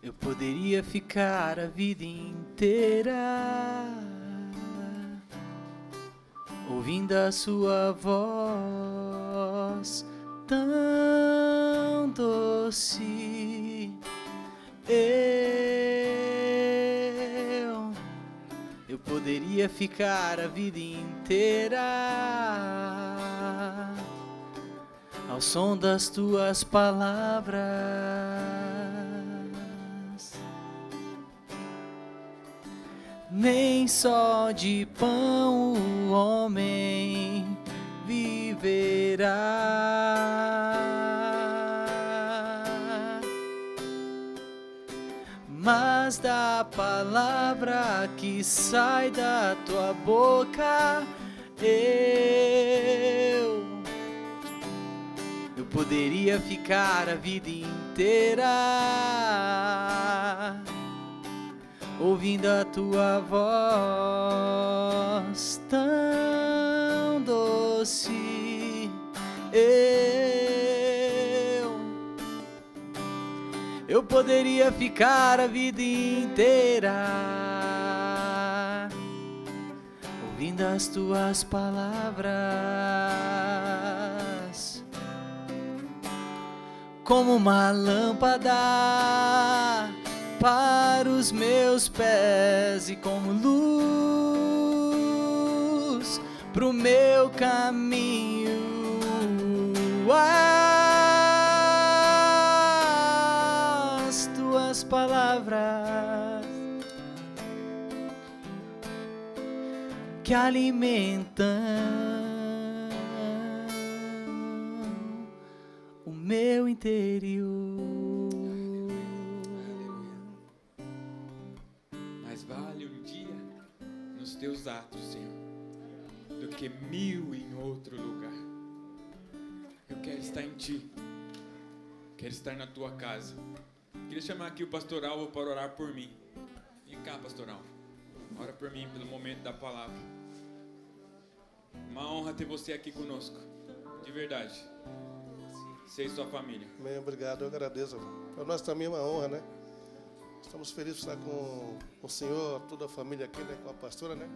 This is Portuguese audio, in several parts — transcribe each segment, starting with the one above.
Eu poderia ficar a vida inteira ouvindo a sua voz tão doce. Eu poderia ficar a vida inteira ao som das tuas palavras. Nem só de pão o homem viverá, mas da palavra que sai da tua boca, eu poderia ficar a vida inteira ouvindo a tua voz tão doce. Eu poderia ficar a vida inteira ouvindo as tuas palavras, como uma lâmpada para os meus pés e como luz pro meu caminho. As tuas palavras que alimentam o meu interior. Mais vale um dia nos teus atos, Senhor, do que 1000 em outro lugar. Eu quero estar em Ti, quero estar na Tua casa. Queria chamar aqui o pastor Alvo para orar por mim. Vem cá, pastor Alvo, ora por mim pelo momento da palavra. Uma honra ter você aqui conosco, de verdade. Você e sua família. Bem, obrigado, eu agradeço. Para nós também é uma honra, né? Estamos felizes de estar com o senhor, toda a família aqui, né? Com a pastora, né?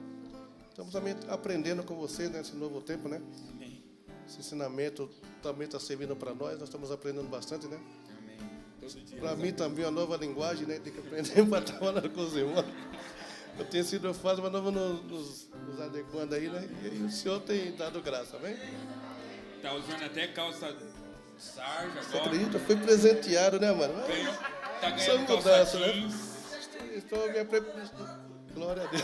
Estamos também aprendendo com vocês nesse novo tempo, né? Amém. Esse ensinamento também está servindo para nós estamos aprendendo bastante, né? Amém. Todo dia. Para mim também é uma nova linguagem, né? Tem que aprender para estar falando com os irmãos. Eu tenho sido fácil, mas nós vamos nos adequando aí, né? E o senhor tem dado graça, amém? Tá usando até calça sarja Você agora. acredita? Eu fui presenteado, né, mano? Tá Só ganhando calça mudança, né? jeans. Estou me preparando. Glória a Deus.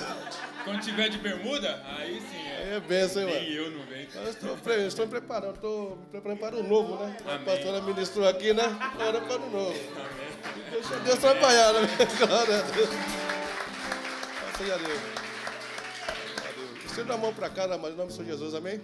Quando tiver de bermuda, aí sim Aí é bênção, hein, Nem mano? eu não venho. Eu estou me preparando, estou me preparando para o novo, né? A Amém. pastora ministrou aqui, né? Agora para o novo. Amém. Deixa Deus trabalhar, né? Glória a Deus. Graças a Deus. Estenda a mão para cá, na mão, em nome do Senhor Jesus, amém?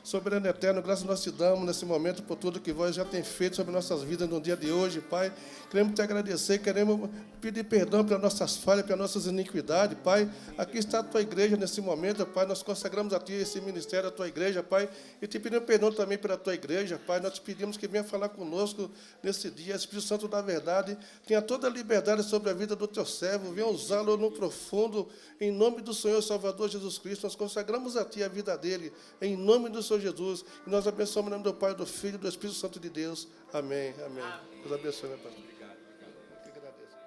Soberano eterno, graças nós te damos nesse momento por tudo que vós já tem feito sobre nossas vidas no dia de hoje, Pai. Queremos te agradecer, queremos pedir perdão pelas nossas falhas, pelas nossas iniquidades, Pai. Aqui está a tua igreja nesse momento, Pai. Nós consagramos a ti esse ministério, a tua igreja, Pai. E te pedimos perdão também pela tua igreja, Pai. Nós te pedimos que venha falar conosco nesse dia. Espírito Santo da verdade, tenha toda a liberdade sobre a vida do teu servo. Venha usá-lo no profundo, em nome do Senhor Salvador Jesus Cristo. Nós consagramos a ti a vida dele, em nome do Senhor Jesus, e nós abençoamos o nome do Pai, do Filho e do Espírito Santo de Deus. Amém, amém. Deus abençoe, meu pastor. Obrigado. Eu que agradeço.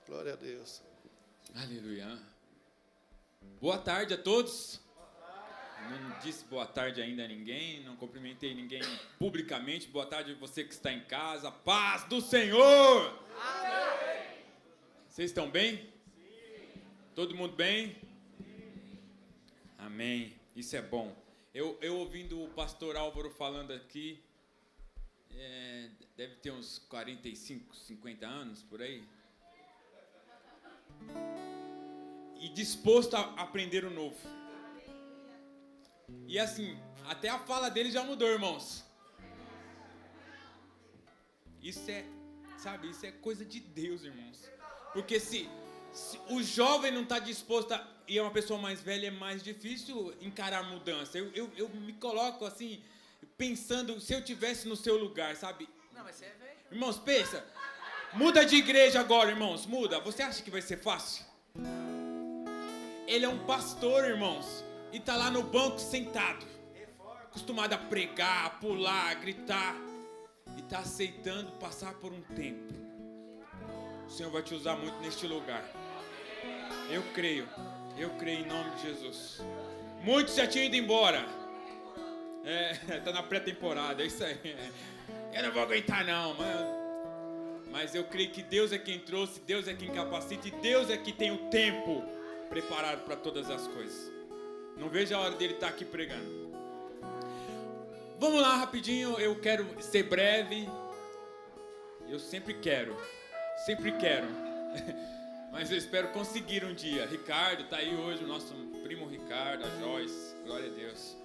Glória a Deus. Aleluia. Boa tarde a todos. Não disse boa tarde ainda a ninguém, não cumprimentei ninguém publicamente. Boa tarde a você que está em casa. Paz do Senhor. Amém. Vocês estão bem? Sim. Todo mundo bem? Sim. Amém. Isso é bom. Eu ouvindo o pastor Álvaro falando aqui, deve ter uns 45, 50 anos, por aí. E disposto a aprender o novo. E assim, até a fala dele já mudou, irmãos. Isso é, sabe, isso é coisa de Deus, irmãos. Porque se o jovem não está disposto e é uma pessoa mais velha, é mais difícil encarar a mudança. Eu me coloco assim, pensando, se eu tivesse no seu lugar, sabe? Não, mas você é velho. Irmãos, pensa. Muda de igreja agora, irmãos, muda. Você acha que vai ser fácil? Ele é um pastor, irmãos, e tá lá no banco sentado, acostumado a pregar, a pular, a gritar, e tá aceitando passar por um tempo. O Senhor vai te usar muito neste lugar. Eu creio em nome de Jesus. Muitos já tinham ido embora. Tá na pré-temporada, é isso aí. Eu não vou aguentar não, mas eu creio que Deus é quem trouxe, Deus é quem capacita, e Deus é que tem o tempo preparado para todas as coisas. Não vejo a hora dele estar aqui pregando. Vamos lá rapidinho, eu quero ser breve. Eu sempre quero. Mas eu espero conseguir um dia. Ricardo tá aí hoje, o nosso primo Ricardo, a Joyce, glória a Deus.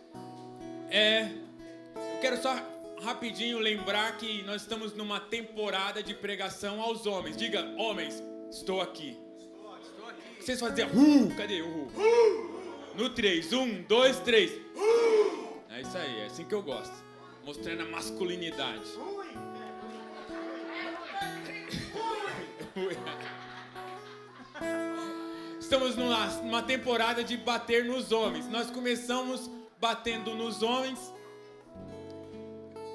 Eu quero só rapidinho lembrar que nós estamos numa temporada de pregação aos homens. Diga, homens, estou aqui. Vocês vão dizer, cadê o No 3, 1, 2, 3. É isso aí, é assim que eu gosto. Mostrando a masculinidade. Estamos numa temporada de bater nos homens. Nós começamos batendo nos homens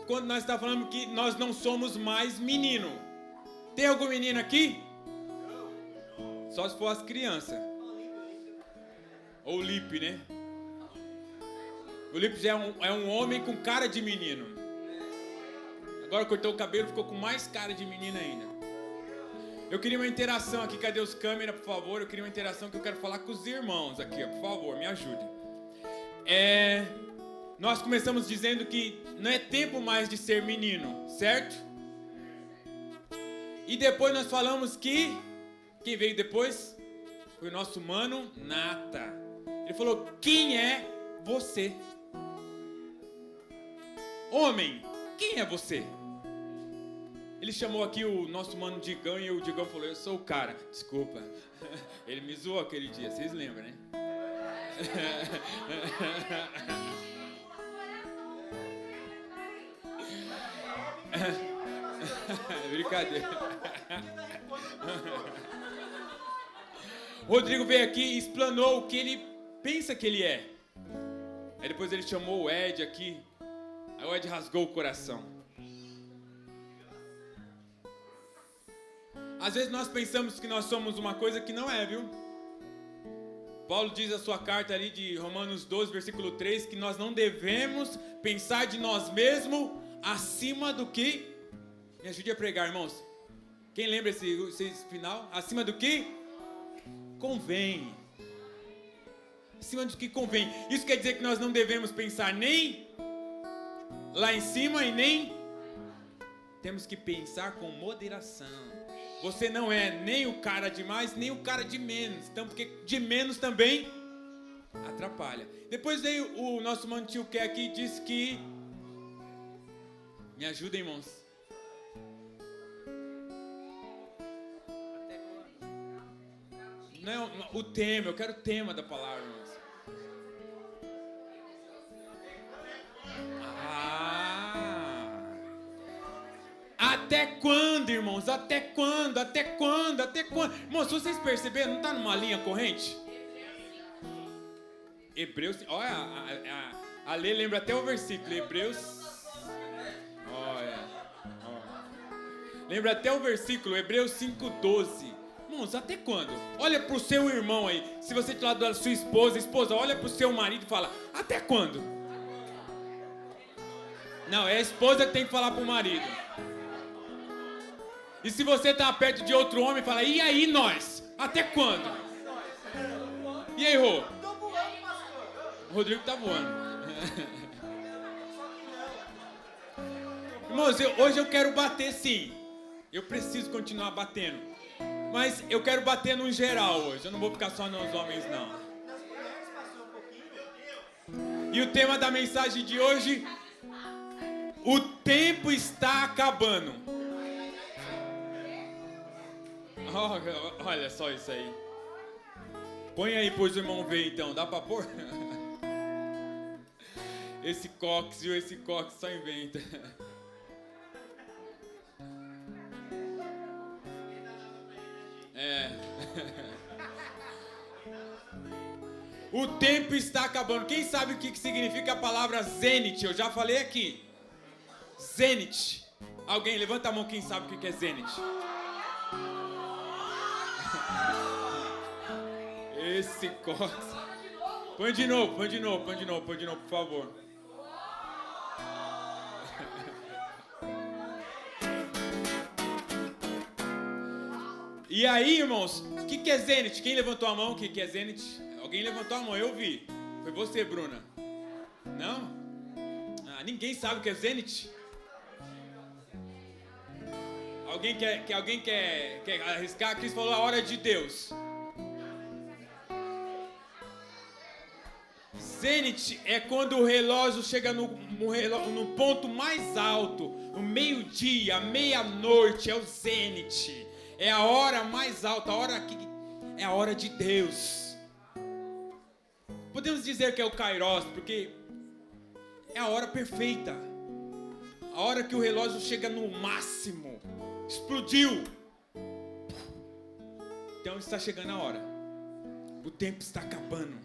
quando nós estamos falando que nós não somos mais menino. Tem algum menino aqui? Só se for as crianças. Ou o Lipe, né? O Lipe já é um homem com cara de menino. Agora cortou o cabelo, ficou com mais cara de menino ainda. Eu queria uma interação aqui. Cadê os câmeras, por favor? Eu queria uma interação que eu quero falar com os irmãos aqui, por favor, me ajudem. Nós começamos dizendo que não é tempo mais de ser menino, certo? E depois nós falamos que... Quem veio depois? Foi o nosso mano Nata. Ele falou, quem é você? Homem, quem é você? Ele chamou aqui o nosso mano Digão e o Digão falou, eu sou o cara. Desculpa. Ele me zoou aquele dia, vocês lembram, né? Brincadeira. Rodrigo veio aqui e explanou o que ele pensa que ele é. Aí depois ele chamou o Ed aqui. Aí o Ed rasgou o coração. Às vezes nós pensamos que nós somos uma coisa que não é, viu? Paulo diz a sua carta ali de Romanos 12, versículo 3, que nós não devemos pensar de nós mesmos acima do que... Me ajude a pregar, irmãos. Quem lembra esse final? Acima do que convém. Acima do que convém. Isso quer dizer que nós não devemos pensar nem lá em cima e nem... Temos que pensar com moderação. Você não é nem o cara de mais, nem o cara de menos. Então, porque de menos também atrapalha. Depois veio o nosso mano tio Ké aqui e disse que... Me ajuda, irmãos. Não, o tema, eu quero o tema da palavra, irmãos. Até quando, irmãos? Até quando? Até quando? Até quando? Irmãos, se vocês perceberam, não está numa linha corrente? Hebreus, olha, a Lê lembra até o versículo, Hebreus, olha. Lembra até o versículo, Hebreus 5:12. Irmãos, até quando? Olha pro seu irmão aí, se você está do lado da sua esposa, olha pro seu marido e fala, até quando? Não, é a esposa que tem que falar pro marido. E se você está perto de outro homem, fala, e aí nós? Até quando? E aí, Rô? O Rodrigo tá voando. Irmãos, hoje eu quero bater sim. Eu preciso continuar batendo. Mas eu quero bater no geral hoje. Eu não vou ficar só nos homens, não. E o tema da mensagem de hoje... O tempo está acabando. Olha só isso aí. Põe aí, pois o irmão ver então. Dá pra pôr? Esse Cox, viu? Esse Cox só inventa. É. O tempo está acabando. Quem sabe o que significa a palavra Zenit? Eu já falei aqui. Zenit. Alguém levanta a mão quem sabe o que é Zenit. Esse Cox. Põe de novo, por favor. E aí, irmãos, o que é Zenit? Quem levantou a mão? O que é Zenit? Alguém levantou a mão, eu vi. Foi você, Bruna. Não? Ah, ninguém sabe o que é Zenit? Alguém quer arriscar? A Cris falou a hora de Deus. Zenit é quando o relógio chega no ponto mais alto, no meio-dia, meia-noite, é o Zenit. É a hora mais alta, é a hora de Deus. Podemos dizer que é o Kairos, porque é a hora perfeita. A hora que o relógio chega no máximo. Explodiu. Então está chegando a hora. O tempo está acabando.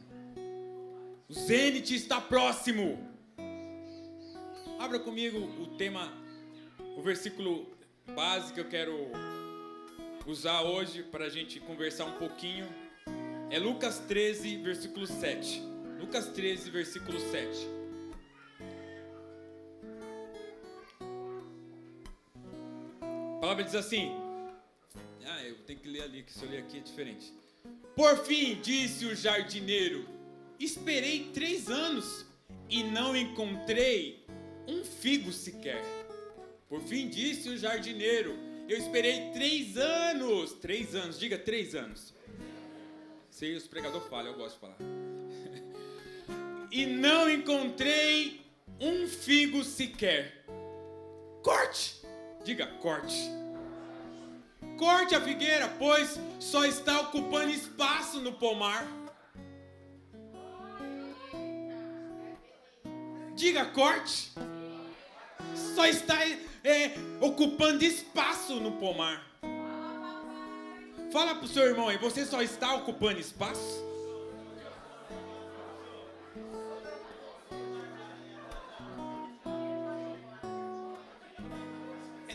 O Zenit está próximo. Abra comigo o tema, o versículo base que eu quero usar hoje para a gente conversar um pouquinho. É Lucas 13, versículo 7. Lucas 13, versículo 7. A palavra diz assim. Eu tenho que ler ali, que se eu ler aqui é diferente. Por fim, disse o jardineiro, esperei 3 anos e não encontrei um figo sequer. Por fim, disse o jardineiro, eu esperei 3 anos. 3 anos, diga 3 anos. Sei, os pregadores falam, eu gosto de falar. E não encontrei um figo sequer. Corte! Diga, corte. Corte a figueira, pois só está ocupando espaço no pomar. Diga, corte. Só está ocupando espaço no pomar. Fala pro seu irmão aí, você só está ocupando espaço?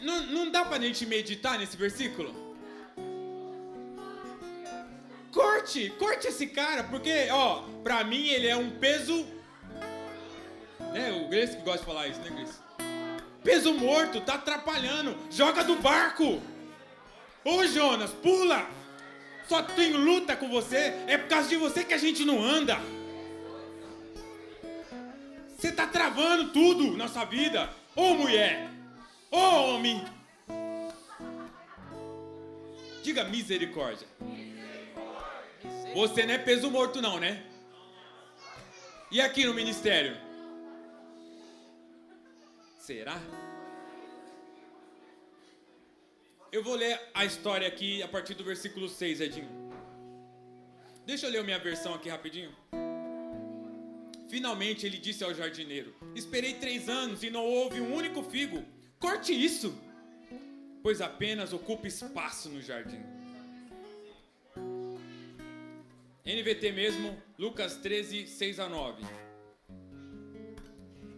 Não dá pra gente meditar nesse versículo? Corte esse cara, porque, pra mim ele é um peso... O Grace que gosta de falar isso, né, Grace? Peso morto, tá atrapalhando. Joga do barco. Ô, Jonas, pula. Só tenho luta com você. É por causa de você que a gente não anda. Você tá travando tudo na nossa vida. Ô, mulher. Ô, homem. Diga misericórdia. Você não é peso morto não, né? E aqui no ministério? Será? Eu vou ler a história aqui a partir do versículo 6, Edinho. Deixa eu ler a minha versão aqui rapidinho. Finalmente ele disse ao jardineiro, esperei 3 anos e não houve um único figo. Corte isso, pois apenas ocupa espaço no jardim. NVT mesmo, Lucas 13, 6-9.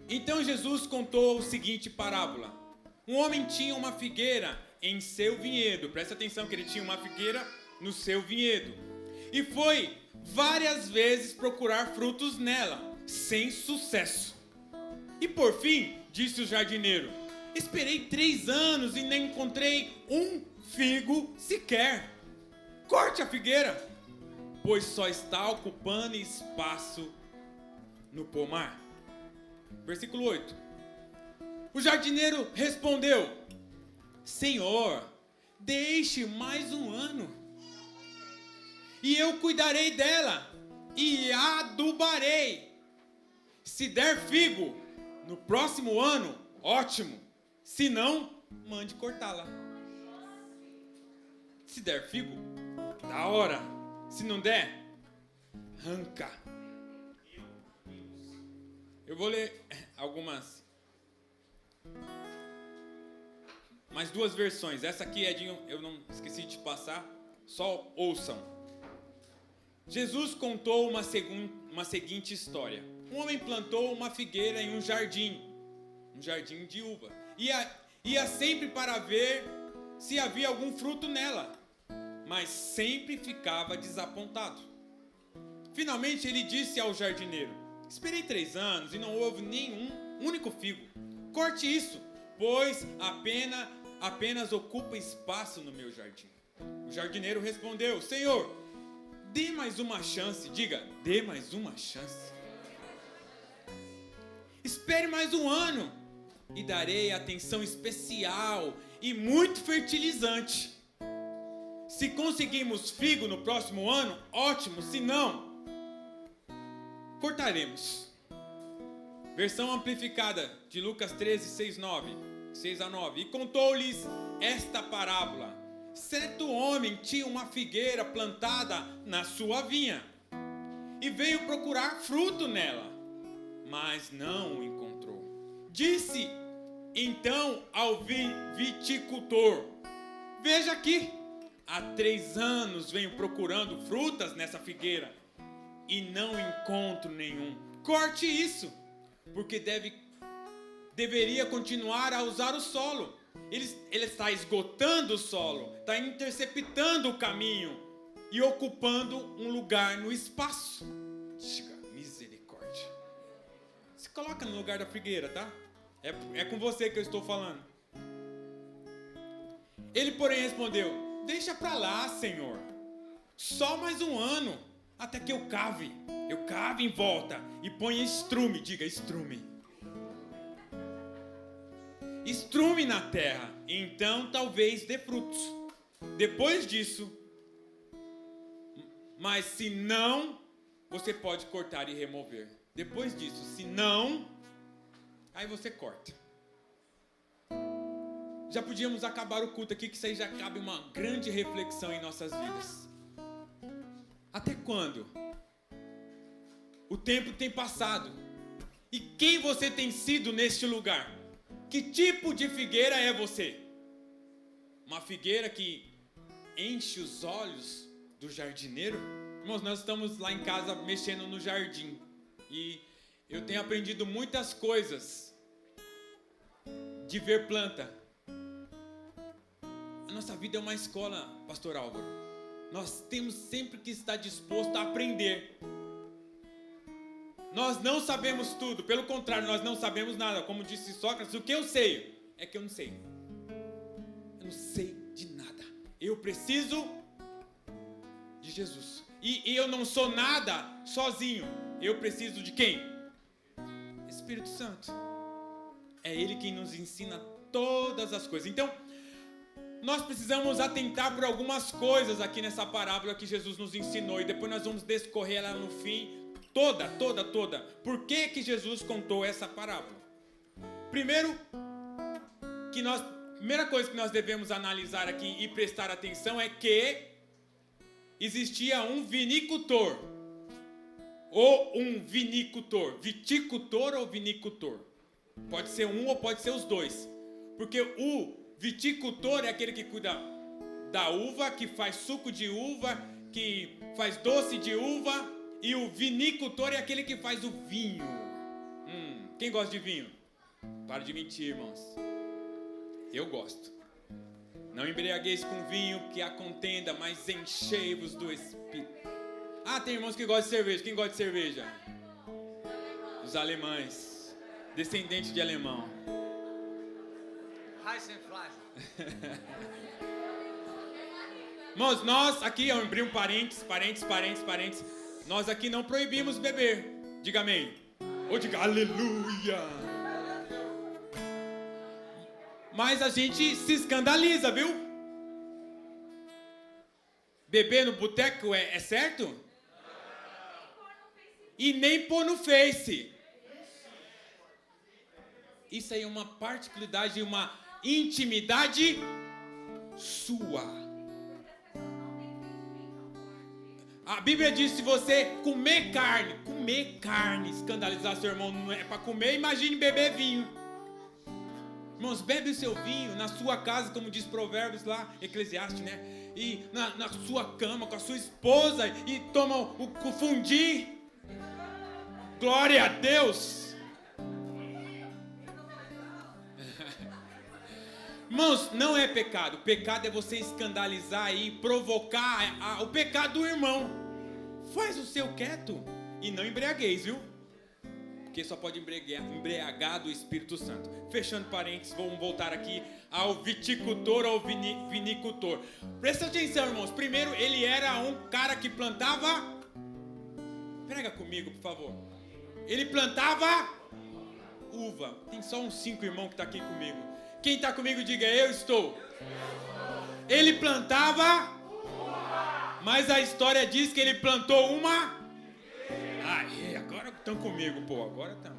Então Jesus contou o seguinte parábola. Um homem tinha uma figueira em seu vinhedo. Presta atenção que ele tinha uma figueira no seu vinhedo. E foi várias vezes procurar frutos nela, sem sucesso. E por fim, disse o jardineiro, esperei 3 anos e nem encontrei um figo sequer. Corte a figueira, pois só está ocupando espaço no pomar. Versículo 8. O jardineiro respondeu, Senhor, deixe mais um ano, e eu cuidarei dela, e adubarei. Se der figo no próximo ano, ótimo. Se não, mande cortá-la. Se der figo, da hora. Se não der, arranca. Eu vou ler mais duas versões. Essa aqui é eu não esqueci de passar, só ouçam. Jesus contou uma seguinte história. Um homem plantou uma figueira em um jardim de uva. Ia sempre para ver se havia algum fruto nela, mas sempre ficava desapontado. Finalmente ele disse ao jardineiro: esperei 3 anos e não houve nenhum único figo. Corte isso, pois apenas ocupa espaço no meu jardim. O jardineiro respondeu: Senhor, dê mais uma chance. Diga, dê mais uma chance. Espere mais 1 ano e darei atenção especial e muito fertilizante. Se conseguirmos figo no próximo ano, ótimo. Se não, cortaremos. Versão amplificada de Lucas 13, 6 a 9. E contou-lhes esta parábola. Certo homem tinha uma figueira plantada na sua vinha e veio procurar fruto nela, mas não o encontrou. Disse então ao viticultor: veja aqui, há 3 anos venho procurando frutas nessa figueira e não encontro nenhum. Corte isso, porque deveria continuar a usar o solo. Ele está esgotando o solo, está interceptando o caminho e ocupando um lugar no espaço. Misericórdia. Se coloca no lugar da figueira, tá? É com você que eu estou falando. Ele, porém, respondeu: deixa pra lá, Senhor. Só mais 1 ano, até que eu cave em volta e ponha estrume. Diga, estrume. Estrume na terra, então talvez dê frutos. Depois disso, mas se não, você pode cortar e remover. Depois disso, se não, aí você corta. Já podíamos acabar o culto aqui, que isso aí já cabe uma grande reflexão em nossas vidas. Até quando? O tempo tem passado. E quem você tem sido neste lugar? Que tipo de figueira é você? Uma figueira que enche os olhos do jardineiro? Irmãos, nós estamos lá em casa mexendo no jardim. E eu tenho aprendido muitas coisas de ver planta. A nossa vida é uma escola, Pastor Álvaro. Nós temos sempre que estar disposto a aprender. Nós não sabemos tudo, pelo contrário, nós não sabemos nada. Como disse Sócrates, o que eu sei é que eu não sei. Eu não sei de nada. Eu preciso de Jesus. E eu não sou nada sozinho. Eu preciso de quem? Espírito Santo. É Ele quem nos ensina todas as coisas. Então, nós precisamos atentar por algumas coisas aqui nessa parábola que Jesus nos ensinou. E depois nós vamos discorrer ela no fim. Toda. Por que Jesus contou essa parábola? Primeira coisa que nós devemos analisar aqui e prestar atenção é que existia um vinicultor. Ou um vinicultor. Viticultor ou vinicultor? Pode ser um ou pode ser os dois. Porque o viticultor é aquele que cuida da uva, que faz suco de uva, que faz doce de uva. E o vinicultor é aquele que faz o vinho. Quem gosta de vinho? Para de mentir, irmãos. Eu gosto. Não embriagueis com vinho, que há contenda, mas enchei-vos do Espírito. Tem irmãos que gostam de cerveja. Quem gosta de cerveja? Os alemães. Descendente de alemão. Irmãos, nós aqui, eu abri um parênteses. Nós aqui não proibimos beber. Diga amém. Ou diga aleluia. Mas a gente se escandaliza, viu? Beber no boteco é certo? E nem pôr no Face. Isso aí é uma particularidade, uma intimidade sua. Bíblia diz, se você comer carne, escandalizar seu irmão não é para comer, imagine beber vinho. Irmãos, bebe o seu vinho na sua casa, como diz Provérbios lá, Eclesiastes, né? E na sua cama, com a sua esposa, e toma o fundi. Glória a Deus. Irmãos, não é pecado. Pecado é você escandalizar e provocar o pecado do irmão. Faz o seu quieto. E não embriagueis, viu? Porque só pode embriagar do Espírito Santo. Fechando parênteses, vamos voltar aqui ao viticultor, ao vinicultor. Presta atenção, irmãos. Primeiro, ele era um cara que plantava... Prega comigo, por favor. Ele plantava uva. Tem só uns 5 irmãos que estão aqui comigo. Quem está comigo, diga, eu estou. Ele plantava uva. Mas a história diz que ele plantou uma... Aí, agora estão comigo, pô. Agora estão.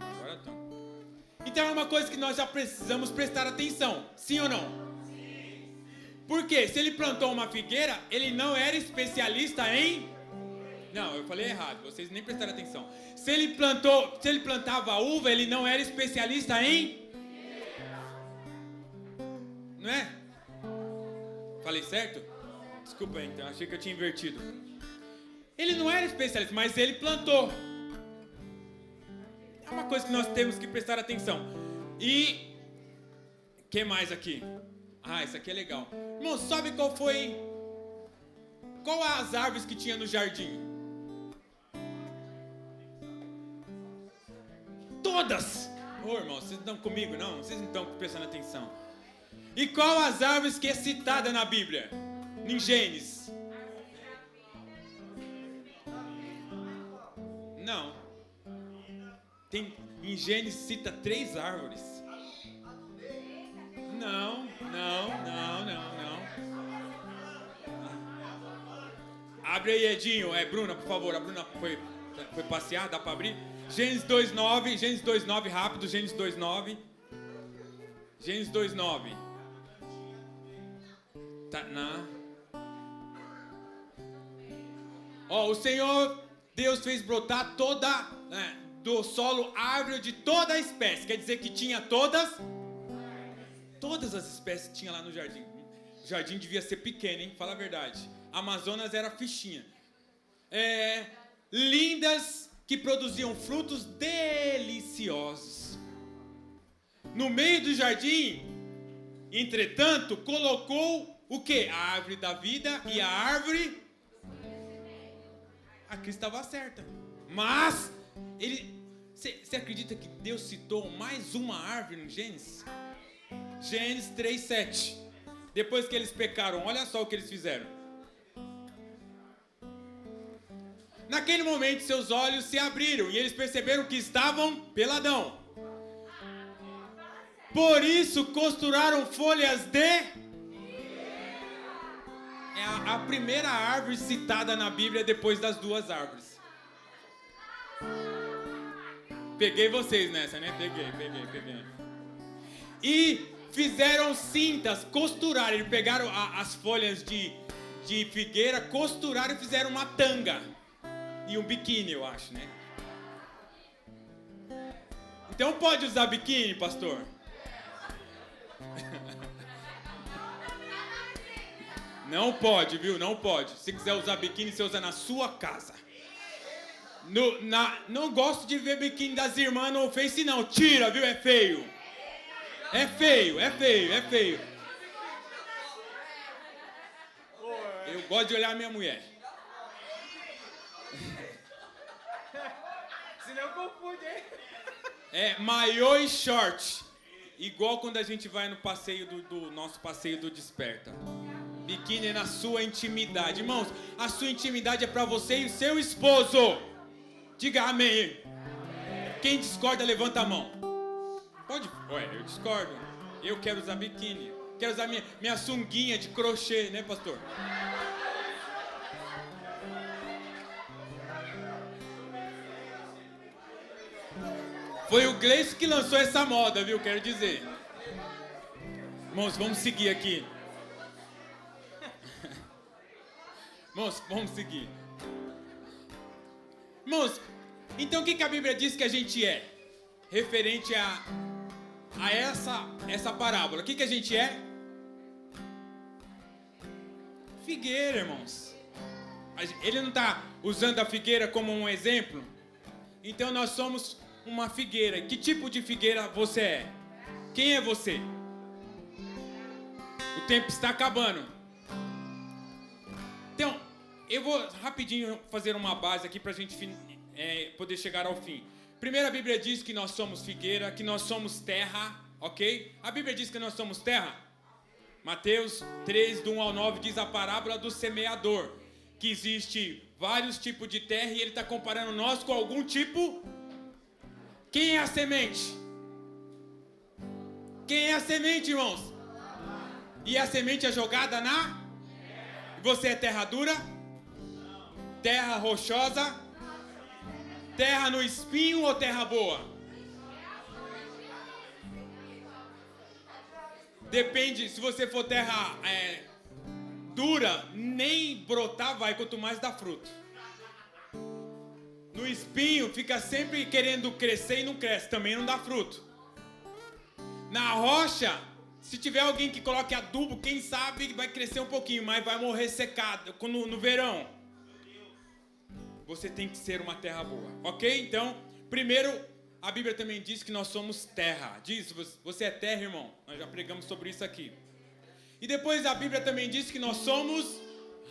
Então é uma coisa que nós já precisamos prestar atenção. Sim ou não? Sim. Por quê? Se ele plantou uma figueira, ele não era especialista em... Não, eu falei errado. Vocês nem prestaram atenção. Se ele plantava uva, ele não era especialista em... Não é? Falei certo? Desculpa aí, então. Achei que eu tinha invertido. Ele não era especialista, mas ele plantou. É uma coisa que nós temos que prestar atenção. E... o que mais aqui? Ah, isso aqui é legal. Irmão, sabe qual foi... Qual as árvores que tinha no jardim? Todas! Ô, irmão, vocês não estão comigo, não? Vocês não estão prestando atenção. E qual as árvores que é citada na Bíblia? Em Gênesis? Não. Em Gênesis cita 3 árvores. Não. Abre aí, Edinho. Bruna, por favor. A Bruna foi passear, dá para abrir? Gênesis 2:9, rápido, Gênesis 2:9. Gênesis 2:9. Tá na... Ó, o Senhor Deus fez brotar do solo árvore de toda a espécie. Quer dizer que tinha todas as espécies tinha lá no jardim. O jardim devia ser pequeno, hein? Fala a verdade. Amazonas era fichinha. Lindas, que produziam frutos deliciosos. No meio do jardim, entretanto, colocou o quê? A árvore da vida e a árvore... A Cristo estava certa. Mas, você acredita que Deus citou mais uma árvore no Gênesis? Gênesis 3:7. Depois que eles pecaram, olha só o que eles fizeram. Naquele momento, seus olhos se abriram e eles perceberam que estavam peladão. Por isso, costuraram folhas de... É a primeira árvore citada na Bíblia depois das 2 árvores. Peguei vocês nessa, né? Peguei. E fizeram cintas, costuraram. Eles pegaram as folhas de figueira, costuraram e fizeram uma tanga. E um biquíni, eu acho, né? Então pode usar biquíni, pastor? Não pode, viu? Não pode. Se quiser usar biquíni, você usa na sua casa. Não gosto de ver biquíni das irmãs no Face, não. Tira, viu? É feio. É feio. Eu gosto de olhar a minha mulher. Senão confunde, hein? Maiô e short. Igual quando a gente vai no passeio do nosso passeio do Desperta. Biquíni é na sua intimidade. Irmãos, a sua intimidade é pra você e o seu esposo. Diga amém. Quem discorda, levanta a mão. Pode? Ué, eu discordo. Eu quero usar biquíni. Quero usar minha sunguinha de crochê, né, pastor? Foi o Gleice que lançou essa moda, viu? Quero dizer. Irmãos, vamos seguir aqui. Irmãos, vamos seguir. Irmãos, então o que a Bíblia diz que a gente é? Referente a essa parábola. O que a gente é? Figueira, irmãos. Ele não está usando a figueira como um exemplo? Então nós somos uma figueira. Que tipo de figueira você é? Quem é você? O tempo está acabando. Então, eu vou rapidinho fazer uma base aqui para a gente poder chegar ao fim. Primeiro, a Bíblia diz que nós somos figueira, que nós somos terra, ok? A Bíblia diz que nós somos terra. Mateus 3, do 1 ao 9, diz a parábola do semeador, que existe vários tipos de terra e ele está comparando nós com algum tipo. Quem é a semente? Quem é a semente, irmãos? E a semente é jogada na? Você é terra dura? Terra rochosa? Terra no espinho ou terra boa? Depende, se você for terra dura, nem brotar vai, quanto mais dá fruto. No espinho, fica sempre querendo crescer e não cresce, também não dá fruto. Na rocha, se tiver alguém que coloque adubo, quem sabe vai crescer um pouquinho, mas vai morrer secado no verão. Você tem que ser uma terra boa, ok? Então, primeiro, a Bíblia também diz que nós somos terra. Diz, você é terra, irmão? Nós já pregamos sobre isso aqui. E depois a Bíblia também diz que nós somos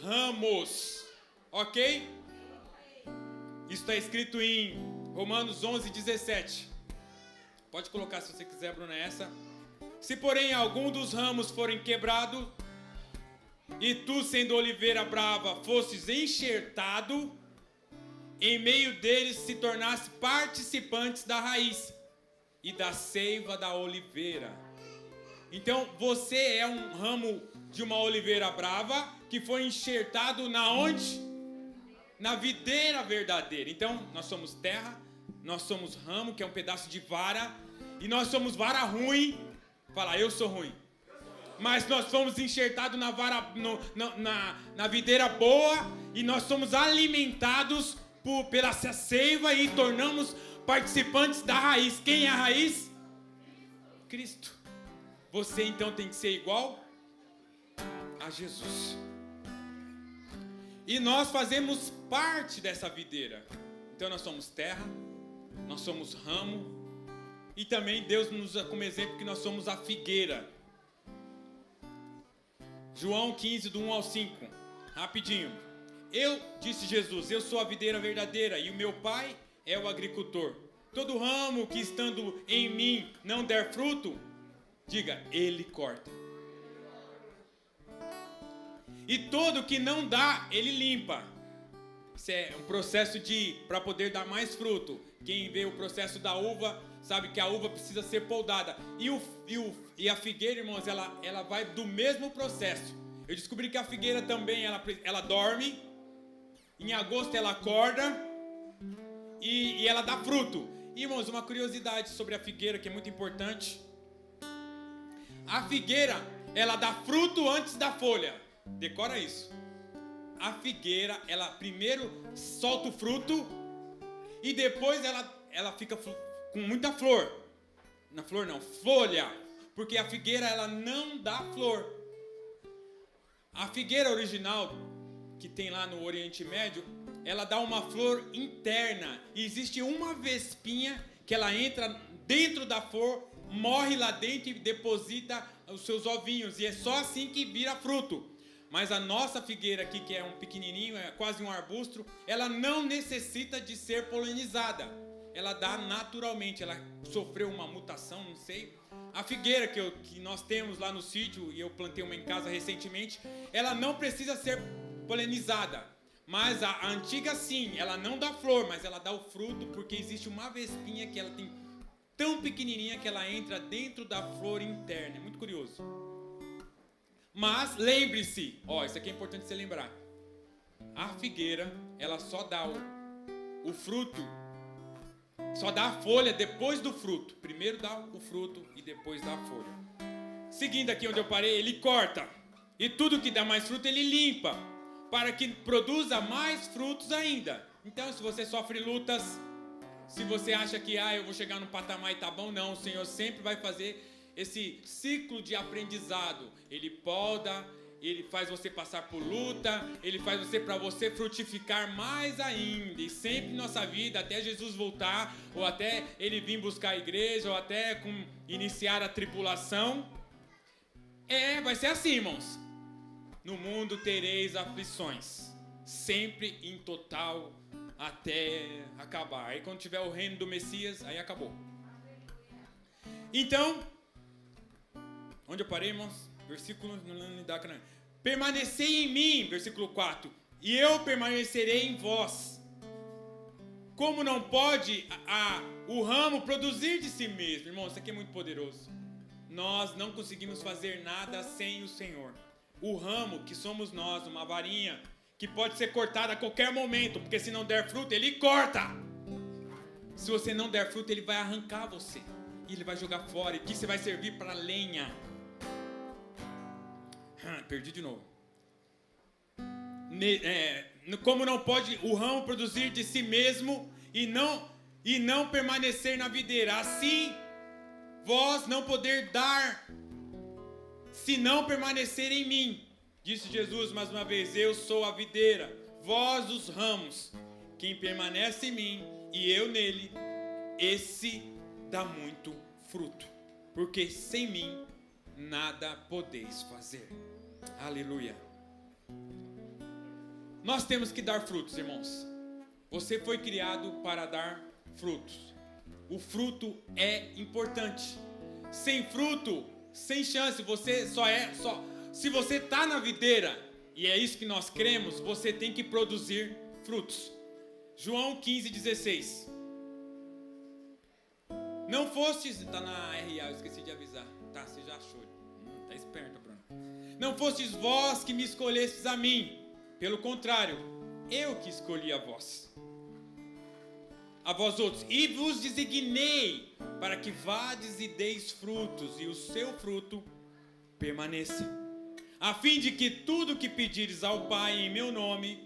ramos, ok? Isso está escrito em Romanos 11, 17. Pode colocar se você quiser, Bruna, essa. Se, porém, algum dos ramos forem quebrados, e tu, sendo oliveira brava, fosses enxertado, em meio deles se tornasse participantes da raiz e da seiva da oliveira. Então, você é um ramo de uma oliveira brava que foi enxertado na onde? Na videira verdadeira. Então, nós somos terra, nós somos ramo, que é um pedaço de vara, e nós somos vara ruim. Fala, eu sou ruim. Mas nós fomos enxertados na vara, na videira boa, e nós somos alimentados pela seiva e tornamos participantes da raiz. Quem é a raiz? Cristo. Você então tem que ser igual a Jesus. E nós fazemos parte dessa videira. Então nós somos terra, nós somos ramo, e também Deus nos usa como exemplo que nós somos a figueira. João 15, do 1 ao 5. Rapidinho. Disse Jesus, eu sou a videira verdadeira e o meu pai é o agricultor. Todo ramo que estando em mim não der fruto, diga, ele corta. E todo que não dá, ele limpa. Isso é um processo para poder dar mais fruto. Quem vê o processo da uva, sabe que a uva precisa ser podada. E a figueira, irmãos, ela vai do mesmo processo. Eu descobri que a figueira também, ela dorme. Em agosto ela acorda e ela dá fruto. E, irmãos, uma curiosidade sobre a figueira que é muito importante. A figueira, ela dá fruto antes da folha. Decora isso. A figueira, ela primeiro solta o fruto e depois ela fica com muita flor. Na flor não, folha. Porque a figueira, ela não dá flor. A figueira original que tem lá no Oriente Médio, ela dá uma flor interna. E existe uma vespinha que ela entra dentro da flor, morre lá dentro e deposita os seus ovinhos. E é só assim que vira fruto. Mas a nossa figueira aqui, que é um pequenininho, é quase um arbusto, ela não necessita de ser polinizada. Ela dá naturalmente, ela sofreu uma mutação, não sei. A figueira que nós temos lá no sítio, e eu plantei uma em casa recentemente, ela não precisa ser polinizada. Mas a antiga sim, ela não dá flor, mas ela dá o fruto, porque existe uma vespinha que ela tem tão pequenininha que ela entra dentro da flor interna. É muito curioso. Mas lembre-se, isso aqui é importante você lembrar. A figueira, ela só dá o fruto, só dá a folha depois do fruto. Primeiro dá o fruto e depois dá a folha. Seguindo aqui onde eu parei, ele corta. E tudo que dá mais fruto ele limpa, para que produza mais frutos ainda. Então, se você sofre lutas, se você acha que eu vou chegar num patamar e tá bom, não. O Senhor sempre vai fazer esse ciclo de aprendizado. Ele poda, Ele faz você passar por luta, Ele faz para você frutificar mais ainda. E sempre em nossa vida, até Jesus voltar, ou até Ele vir buscar a igreja, ou até iniciar a tribulação. Vai ser assim, irmãos. No mundo tereis aflições, sempre em total até acabar. Aí quando tiver o reino do Messias, aí acabou. Então, onde eu parei, irmãos? Versículo, permanecei em mim, versículo 4, e eu permanecerei em vós. Como não pode o ramo produzir de si mesmo, irmãos, isso aqui é muito poderoso. Nós não conseguimos fazer nada sem o Senhor. O ramo, que somos nós, uma varinha, que pode ser cortada a qualquer momento, porque se não der fruto, Ele corta. Se você não der fruto, Ele vai arrancar você, e Ele vai jogar fora, e que você vai servir para lenha. Perdi de novo. Como não pode o ramo produzir de si mesmo e não permanecer na videira, assim vós não poder dar se não permanecer em mim. Disse Jesus mais uma vez: eu sou a videira, vós os ramos. Quem permanece em mim e eu nele, esse dá muito fruto, porque sem mim nada podeis fazer. Aleluia. Nós temos que dar frutos, irmãos. Você foi criado para dar frutos. O fruto é importante. Sem fruto, sem chance. Se você está na videira, e é isso que nós cremos, você tem que produzir frutos. João 15,16. Não fostes... Está na RA, eu esqueci de avisar. Tá, você já achou. Tá esperto, Bruno. Não fostes vós que me escolhestes a mim. Pelo contrário, eu que escolhi a vós outros, e vos designei para que vades e deis frutos, e o seu fruto permaneça, a fim de que tudo que pedires ao Pai em meu nome,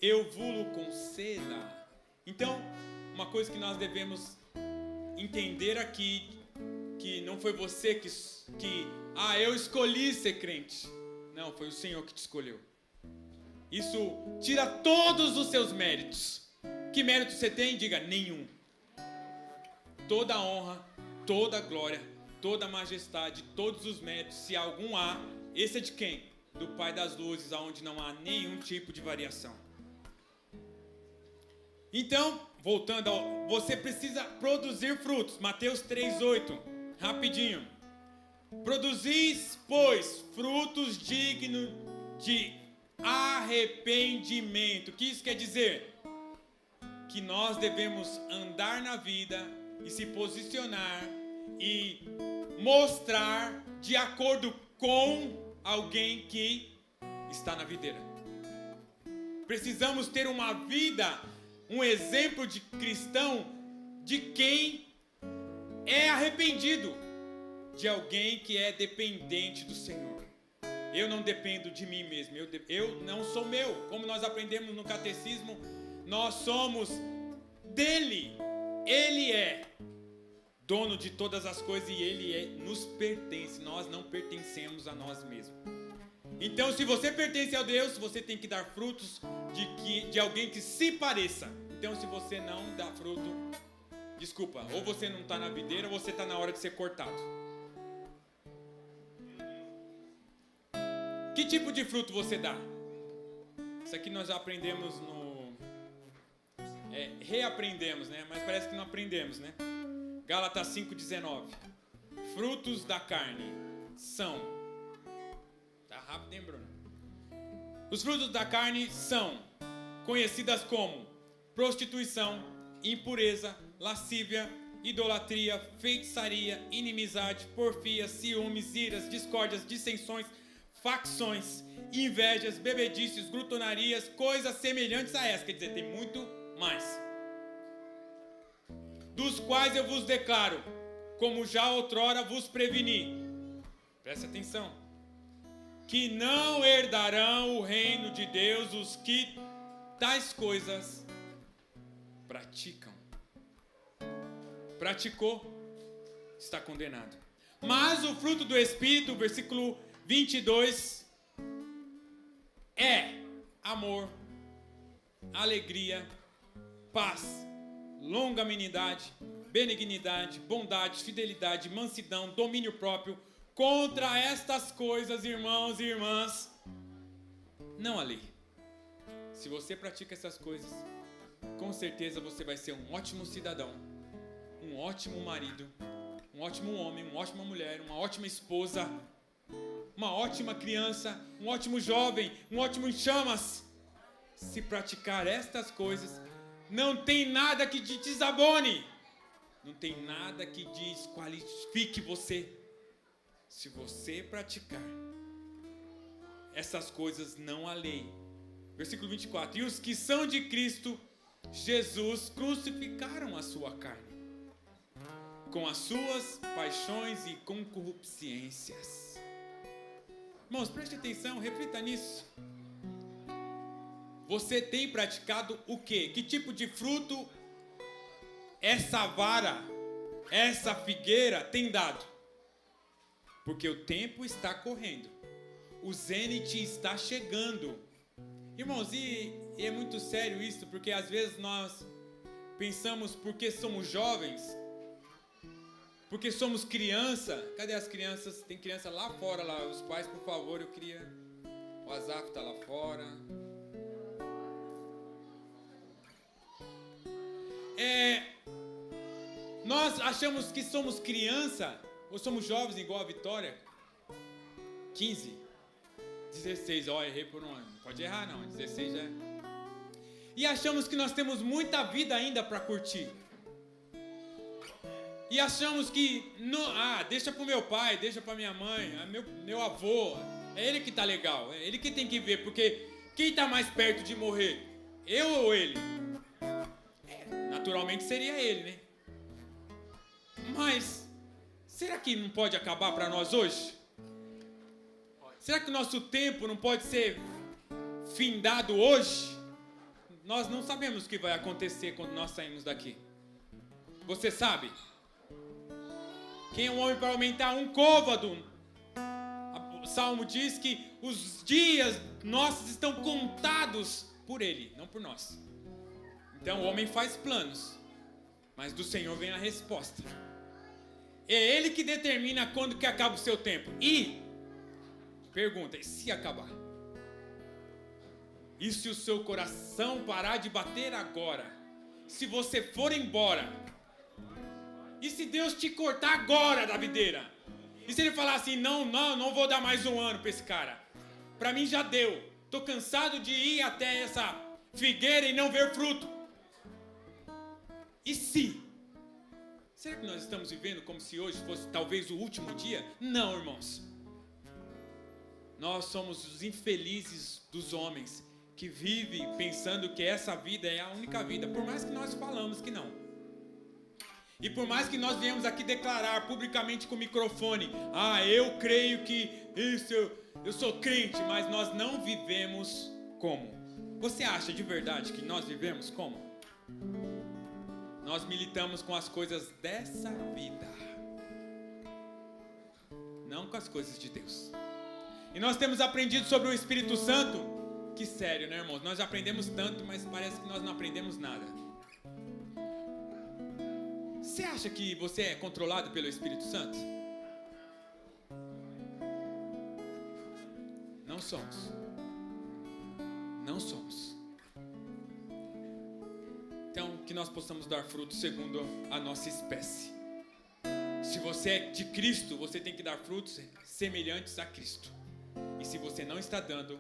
eu vos conceda. Então, uma coisa que nós devemos entender aqui, que não foi você que eu escolhi ser crente. Não, foi o Senhor que te escolheu. Isso tira todos os seus méritos. Que mérito você tem? Diga: nenhum. Toda a honra, toda a glória, toda a majestade, todos os méritos, se algum há, esse é de quem? Do Pai das luzes, aonde não há nenhum tipo de variação. Então, voltando você precisa produzir frutos. Mateus 3,8, rapidinho. Produzis, pois, frutos dignos de arrependimento. O que isso quer dizer? Que nós devemos andar na vida e se posicionar e mostrar de acordo com alguém que está na videira. Precisamos ter uma vida, um exemplo de cristão, de quem é arrependido, de alguém que é dependente do Senhor. Eu não dependo de mim mesmo, eu não sou meu. Como nós aprendemos no catecismo, nós somos dele. Ele é dono de todas as coisas e ele nos pertence. Nós não pertencemos a nós mesmos. Então, se você pertence a Deus, você tem que dar frutos de alguém que se pareça. Então, se você não dá fruto, desculpa, ou você não está na videira ou você está na hora de ser cortado. Que tipo de fruto você dá? Isso aqui nós já aprendemos reaprendemos, né? Mas parece que não aprendemos, né? Gálatas 5,19. Frutos da carne são... Tá rápido, hein, Bruno? Os frutos da carne são conhecidas como prostituição, impureza, lascívia, idolatria, feitiçaria, inimizade, porfia, ciúmes, iras, discórdias, dissensões, facções, invejas, bebedices, glutonarias, coisas semelhantes a essa. Quer dizer, tem muito mais. Dos quais eu vos declaro, como já outrora vos preveni. Presta atenção. Que não herdarão o reino de Deus os que tais coisas praticam. Praticou, está condenado. Mas o fruto do Espírito, versículo 22, é amor, alegria, paz, longanimidade, benignidade, bondade, fidelidade, mansidão, domínio próprio. Contra estas coisas, irmãos e irmãs, não há lei. Se você pratica essas coisas, com certeza você vai ser um ótimo cidadão, um ótimo marido, um ótimo homem, uma ótima mulher, uma ótima esposa, uma ótima criança, um ótimo jovem, um ótimo em chamas. Se praticar estas coisas, não tem nada que te desabone, não tem nada que desqualifique você. Se você praticar essas coisas, não há lei. Versículo 24. E os que são de Cristo Jesus crucificaram a sua carne, com as suas paixões e concupiscências. Irmãos, preste atenção, reflita nisso. Você tem praticado o quê? Que tipo de fruto essa vara, essa figueira tem dado? Porque o tempo está correndo, o zênite está chegando. Irmãos, e é muito sério isso, porque às vezes nós pensamos porque somos jovens, porque somos criança. Cadê as crianças? Tem criança lá fora, lá. Os pais, por favor, eu queria... O Azaf está lá fora. Nós achamos que somos criança, ou somos jovens igual a Vitória. 15, 16, errei por um ano. Não pode errar não, 16 já é. E achamos que nós temos muita vida ainda para curtir. E achamos que, deixa pro meu pai, deixa pra minha mãe, meu avô. É ele que tá legal, é ele que tem que ver, porque quem tá mais perto de morrer? Eu ou ele? Naturalmente seria ele, né? Mas, será que não pode acabar para nós hoje? Será que o nosso tempo não pode ser findado hoje? Nós não sabemos o que vai acontecer quando nós saímos daqui. Você sabe? Quem é um homem para aumentar um côvado? O Salmo diz que os dias nossos estão contados por Ele, não por nós. Então o homem faz planos, mas do Senhor vem a resposta. É Ele que determina quando que acaba o seu tempo. E, pergunta, e se acabar? E se o seu coração parar de bater agora? Se você for embora? E se Deus te cortar agora da videira? E se Ele falar assim, não vou dar mais um ano para esse cara. Para mim já deu. Estou cansado de ir até essa figueira e não ver fruto. E se? Será que nós estamos vivendo como se hoje fosse talvez o último dia? Não, irmãos. Nós somos os infelizes dos homens que vivem pensando que essa vida é a única vida, por mais que nós falamos que não. E por mais que nós viemos aqui declarar publicamente com o microfone, eu creio que isso, eu sou crente, mas nós não vivemos como? Você acha de verdade que nós vivemos como? Nós militamos com as coisas dessa vida, não com as coisas de Deus. E nós temos aprendido sobre o Espírito Santo. Que sério, né, irmãos? Nós aprendemos tanto, mas parece que nós não aprendemos nada. Você acha que você é controlado pelo Espírito Santo? Não somos. Não somos. Então, que nós possamos dar fruto segundo a nossa espécie. Se você é de Cristo, você tem que dar frutos semelhantes a Cristo. E se você não está dando,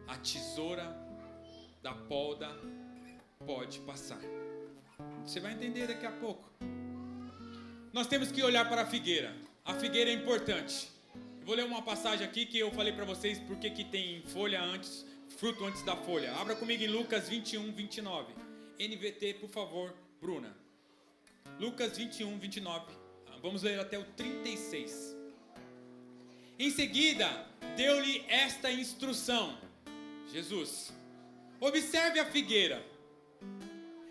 a tesoura da polda pode passar. Você vai entender daqui a pouco. Nós temos que olhar para a figueira. A figueira é importante. Eu vou ler uma passagem aqui que eu falei para vocês porque que tem folha antes, fruto antes da folha. Abra comigo em Lucas 21, 29. NVT, por favor, Bruna. Lucas 21, 29. Vamos ler até o 36. Em seguida, deu-lhe esta instrução. Jesus, observe a figueira.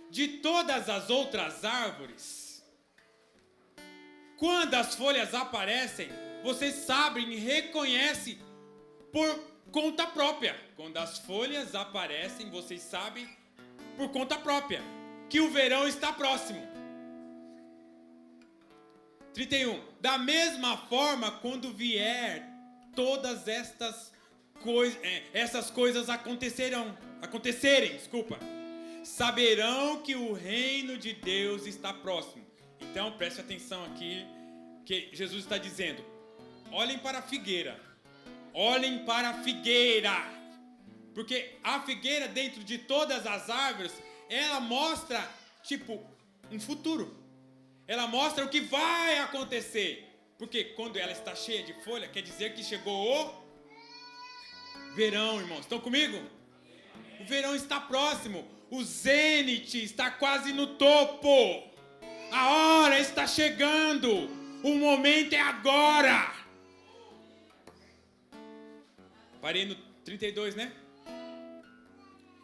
de todas as outras árvores, quando as folhas aparecem, vocês sabem e reconhecem por conta própria. Quando as folhas aparecem, vocês sabem por conta própria que o verão está próximo. 31. Da mesma forma, quando vier todas essas coisas acontecerem, saberão que o reino de Deus está próximo. Então, preste atenção aqui, que Jesus está dizendo: olhem para a figueira. Olhem para a figueira. Porque a figueira, dentro de todas as árvores, ela mostra, tipo, um futuro. Ela mostra o que vai acontecer. Porque quando ela está cheia de folha, quer dizer que chegou o verão, irmãos. Estão comigo? O verão está próximo. O zênite está quase no topo. A hora está chegando. O momento é agora. Parei no 32, né?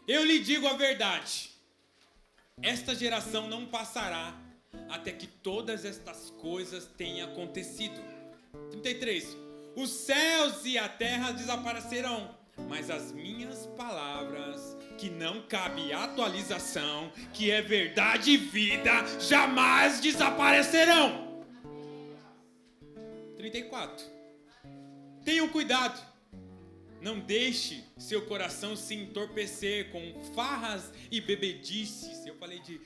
Eu lhe digo a verdade. Esta geração não passará até que todas estas coisas tenham acontecido. 33. Os céus e a terra desaparecerão, mas as minhas palavras, que não cabe atualização, que é verdade e vida, jamais desaparecerão. 34. Tenham cuidado. Não deixe seu coração se entorpecer com farras e bebedices. Eu falei de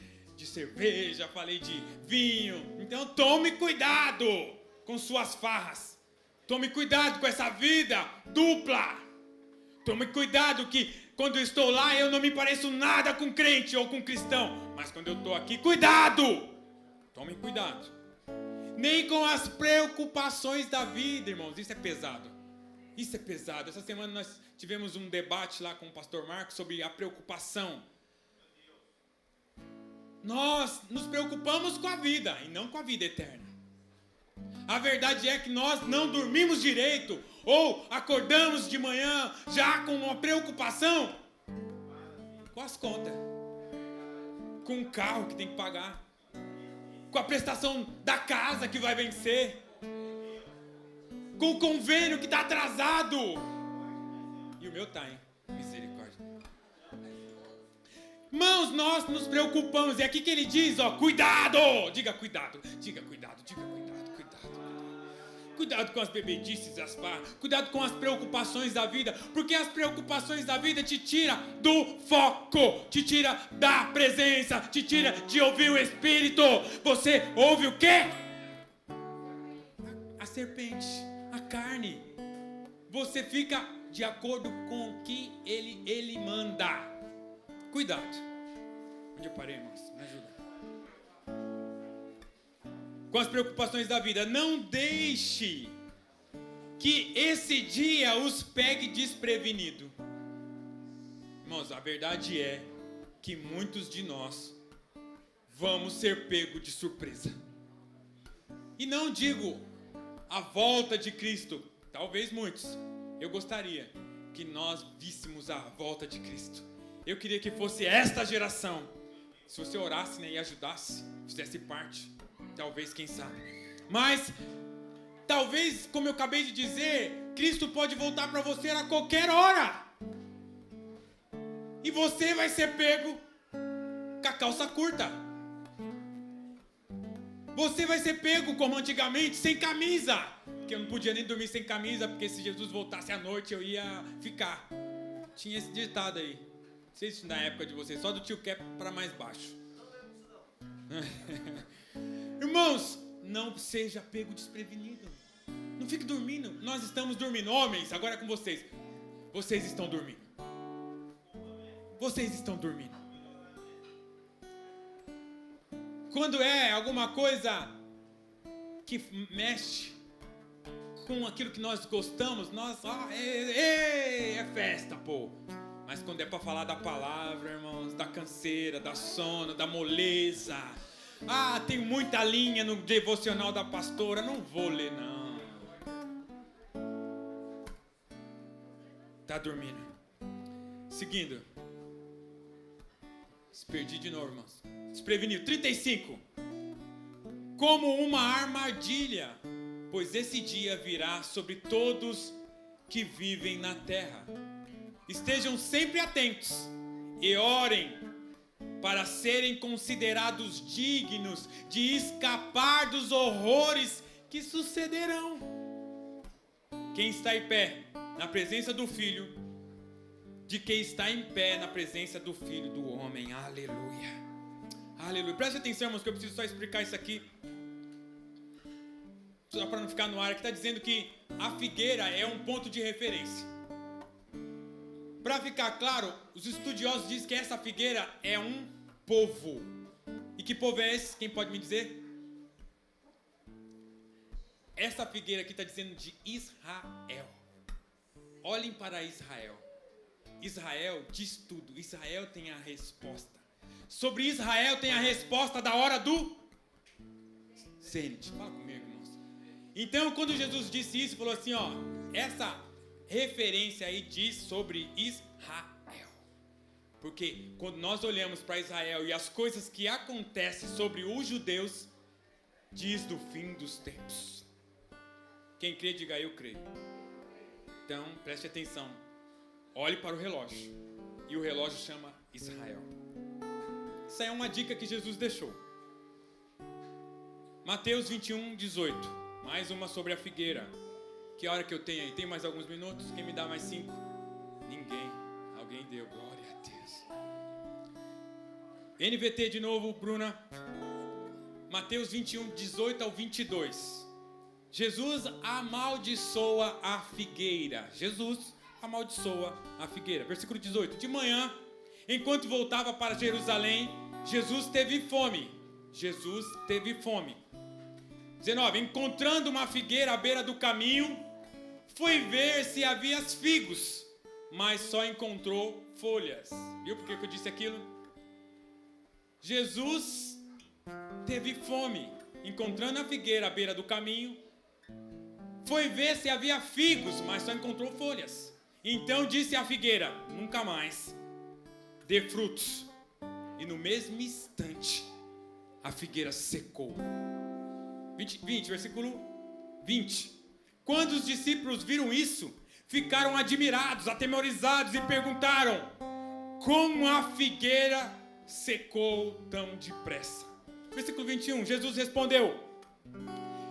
cerveja, falei de vinho. Então tome cuidado com suas farras. Tome cuidado com essa vida dupla. Tome cuidado que quando eu estou lá eu não me pareço nada com crente ou com cristão. Mas quando eu estou aqui, cuidado! Tome cuidado. Nem com as preocupações da vida, irmãos. Isso é pesado. Isso é pesado. Essa semana nós tivemos um debate lá com o pastor Marcos sobre a preocupação. Nós nos preocupamos com a vida e não com a vida eterna. A verdade é que nós não dormimos direito ou acordamos de manhã já com uma preocupação com as contas, com o carro que tem que pagar, com a prestação da casa que vai vencer, com o convênio que está atrasado. E o meu tá, hein? Misericórdia. Irmãos, nós nos preocupamos. E aqui que ele diz, ó, cuidado! Diga cuidado, diga cuidado, diga cuidado, cuidado. Cuidado com as bebedices, as farras. Cuidado com as preocupações da vida. Porque as preocupações da vida te tira do foco. Te tira da presença. Te tira de ouvir o Espírito. Você ouve o quê? A serpente. A carne. Você fica de acordo com o que ele manda. Cuidado. Onde eu parei, irmãos? Me ajuda. Com as preocupações da vida. Não deixe que esse dia os pegue desprevenido. Irmãos, a verdade é que muitos de nós vamos ser pego de surpresa. E não digo a volta de Cristo. Talvez muitos. Eu gostaria que nós víssemos a volta de Cristo. Eu queria que fosse esta geração. Se você orasse, né, e ajudasse, fizesse parte. Talvez, quem sabe. Mas, talvez, como eu acabei de dizer, Cristo pode voltar para você a qualquer hora. E você vai ser pego com a calça curta. Você vai ser pego como antigamente, sem camisa. Porque eu não podia nem dormir sem camisa, porque se Jesus voltasse à noite eu ia ficar. Tinha esse ditado aí. Não sei se na época de vocês, só do tio Cap para mais baixo. Irmãos, não seja pego desprevenido. Não fique dormindo. Nós estamos dormindo. Homens, agora é com vocês. Vocês estão dormindo. Vocês estão dormindo. Quando é alguma coisa que mexe com aquilo que nós gostamos, nós, é festa, pô. Mas quando é para falar da palavra, irmãos, da canseira, da sono, da moleza. Ah, tem muita linha no devocional da pastora, não vou ler, não. Tá dormindo. Seguindo. Perdi de novo, irmãos. Despreveniu. 35. Como uma armadilha, pois esse dia virá sobre todos que vivem na terra. Estejam sempre atentos e orem para serem considerados dignos de escapar dos horrores que sucederão. Quem está em pé na presença do Filho, de quem está em pé na presença do Filho do Homem. Aleluia. Aleluia. Preste atenção, irmãos, que eu preciso só explicar isso aqui. Só para não ficar no ar, que está dizendo que a figueira é um ponto de referência. Para ficar claro, os estudiosos dizem que essa figueira é um povo. E que povo é esse? Quem pode me dizer? Essa figueira aqui está dizendo de Israel. Olhem para Israel. Israel diz tudo. Israel tem a resposta. Sobre Israel tem a resposta da hora do Zênite. Fala comigo, irmãos. Então, quando Jesus disse isso, falou assim, ó, essa referência aí diz sobre Israel. Porque quando nós olhamos para Israel e as coisas que acontecem sobre os judeus, diz do fim dos tempos. Quem crê, diga eu creio. Então, preste atenção. Olhe para o relógio. E o relógio chama Israel. Isso aí é uma dica que Jesus deixou. Mateus 21, 18. Mais uma sobre a figueira. Que hora que eu tenho aí? Tem mais alguns minutos? Quem me dá mais 5? Ninguém. Alguém deu. Glória a Deus. NVT de novo, Bruna. Mateus 21, 18 ao 22. Jesus amaldiçoa a figueira. Jesus amaldiçoa a figueira. Versículo 18. De manhã, enquanto voltava para Jerusalém, Jesus teve fome. Jesus teve fome. 19. Encontrando uma figueira à beira do caminho, foi ver se havia figos, mas só encontrou folhas. Viu por que eu disse aquilo? Jesus teve fome. Encontrando a figueira à beira do caminho, foi ver se havia figos, mas só encontrou folhas. Então disse a figueira, nunca mais dê frutos. E no mesmo instante, a figueira secou. 20, versículo 20. Quando os discípulos viram isso, ficaram admirados, atemorizados e perguntaram, como a figueira secou tão depressa? Versículo 21, Jesus respondeu,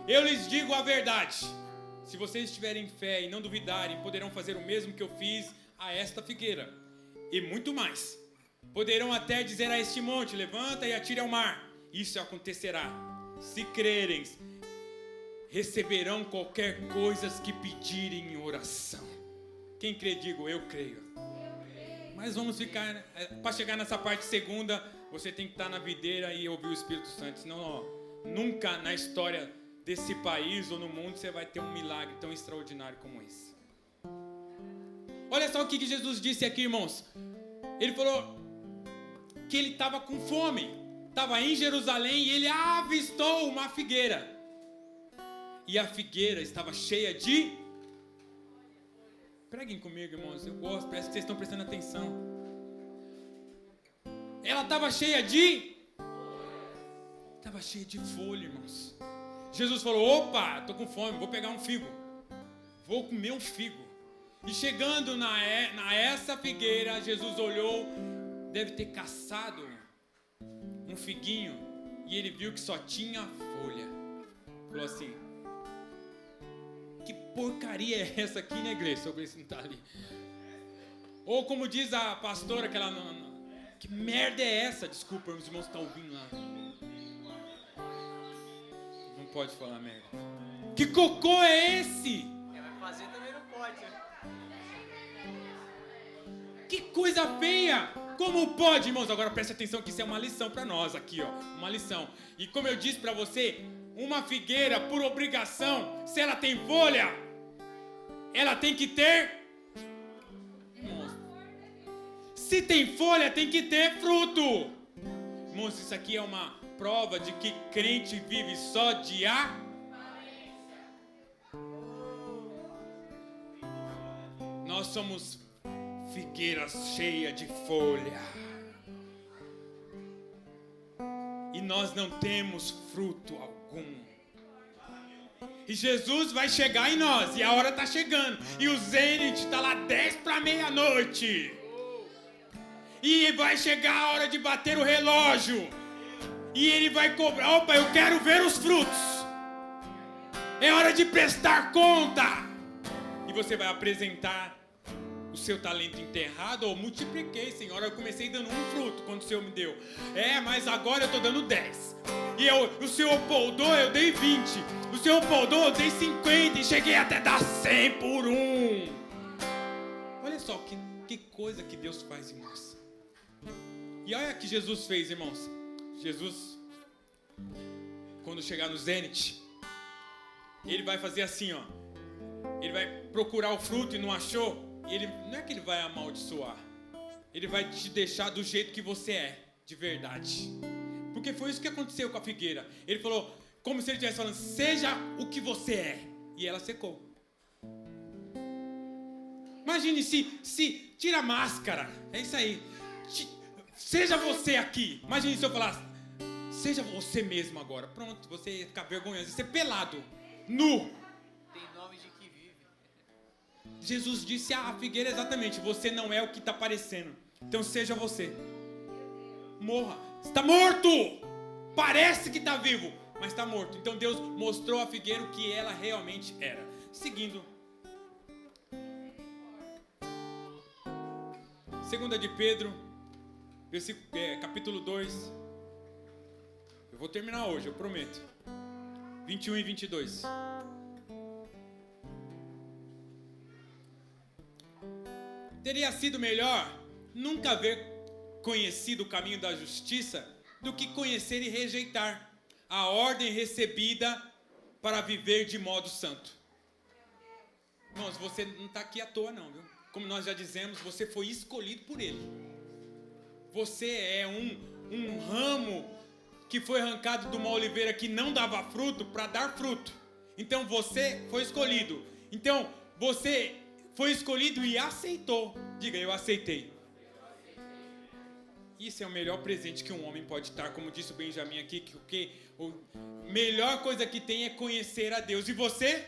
eu lhes digo a verdade. Se vocês tiverem fé e não duvidarem, poderão fazer o mesmo que eu fiz a esta figueira. E muito mais. Poderão até dizer a este monte, levanta e atire ao mar. Isso acontecerá. Se crerem, receberão qualquer coisa que pedirem em oração. Quem crê, digo, eu creio. Mas vamos ficar, para chegar nessa parte segunda, você tem que estar na videira e ouvir o Espírito Santo. Senão, ó, nunca na história desse país ou no mundo você vai ter um milagre tão extraordinário como esse. Olha só o que Jesus disse aqui, irmãos. Ele falou que ele estava com fome, estava em Jerusalém e ele avistou uma figueira. E a figueira estava cheia de... Preguem comigo, irmãos, eu gosto, parece que vocês estão prestando atenção. Ela estava cheia de... Estava cheia de folha, irmãos. Jesus falou, opa, estou com fome, vou pegar um figo. Vou comer um figo. E chegando na essa figueira, Jesus olhou, deve ter caçado um figuinho, e ele viu que só tinha folha. Falou assim, que porcaria é essa aqui na igreja? Se a Gleice não está ali. Ou como diz a pastora, que ela não... Que merda é essa? Desculpa, os irmãos estão ouvindo lá. Não pode falar merda. Que cocô é esse? Quem vai fazer também não pode. Que coisa feia! Como pode, irmãos? Agora preste atenção que isso é uma lição para nós aqui, ó. Uma lição. E como eu disse para você, uma figueira, por obrigação, se ela tem folha, ela tem que ter... Irmãos, se tem folha, tem que ter fruto. Irmãos, isso aqui é uma prova de que crente vive só de Nós somos figueiras cheias de folha. nós não temos fruto algum. E Jesus vai chegar em nós, e a hora está chegando, e o Zenit está lá 10 para meia-noite. E vai chegar a hora de bater o relógio, e ele vai cobrar, opa, eu quero ver os frutos. É hora de prestar conta. E você vai apresentar o seu talento enterrado, ou multipliquei, Senhor, eu comecei dando um fruto quando o Senhor me deu. Mas agora eu estou dando 10. E o Senhor poldou, eu dei 20. O Senhor poldou, eu dei 50 e cheguei até dar 100 por um. Olha só que coisa que Deus faz em nós. E olha o que Jesus fez, irmãos. Jesus, quando chegar no Zenit, ele vai fazer assim, ó. Ele vai procurar o fruto e não achou. Ele, não é que ele vai amaldiçoar. Ele vai te deixar do jeito que você é, de verdade. Porque foi isso que aconteceu com a figueira. Ele falou, como se ele estivesse falando, seja o que você é. E ela secou. Imagine se tira a máscara. É isso aí. Seja você aqui. Imagine se eu falasse, seja você mesmo agora. Pronto, você ia ficar vergonhoso. Ia ser pelado, nu. Tem nome de que vive. Jesus disse à figueira exatamente, você não é o que está parecendo. Então seja você. Morra. Está morto. Parece que está vivo, mas está morto. Então Deus mostrou à figueira o que ela realmente era. Seguindo. 2 de Pedro, capítulo 2. Eu vou terminar hoje, eu prometo. 21 e 22. Teria sido melhor nunca haver conhecido o caminho da justiça do que conhecer e rejeitar a ordem recebida para viver de modo santo. Irmãos, você não está aqui à toa não, viu? Como nós já dizemos, você foi escolhido por Ele. Você é um ramo que foi arrancado de uma oliveira que não dava fruto para dar fruto. Então você foi escolhido. Então você foi escolhido e aceitou. Diga, eu aceitei. Isso é o melhor presente que um homem pode dar. Como disse o Benjamin aqui, que a melhor coisa que tem é conhecer a Deus. E você?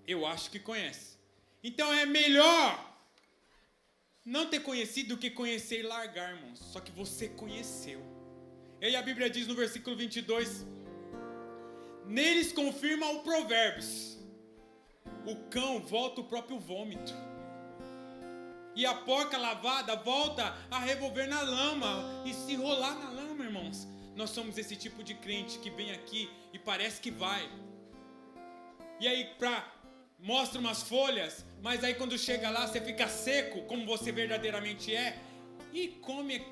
Eu acho que conhece. Então é melhor não ter conhecido do que conhecer e largar, irmãos. Só que você conheceu. E aí a Bíblia diz no versículo 22, neles confirma o Provérbios, o cão volta o próprio vômito, e a porca lavada volta a revolver na lama e se rolar na lama, irmãos. Nós somos esse tipo de crente que vem aqui e parece que vai. E aí mostra umas folhas, mas aí quando chega lá você fica seco, como você verdadeiramente é, e come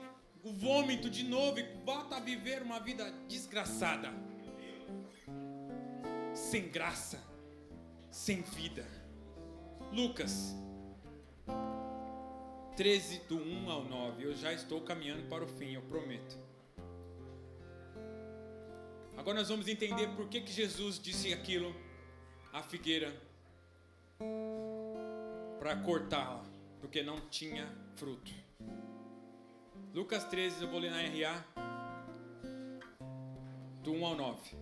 o vômito de novo e volta a viver uma vida desgraçada. Sem graça, sem vida. Lucas 13, do 1 ao 9. Eu já estou caminhando para o fim, eu prometo. Agora nós vamos entender por que Jesus disse aquilo à figueira para cortá-la, porque não tinha fruto. Lucas 13, eu vou ler na RA, do 1 ao 9.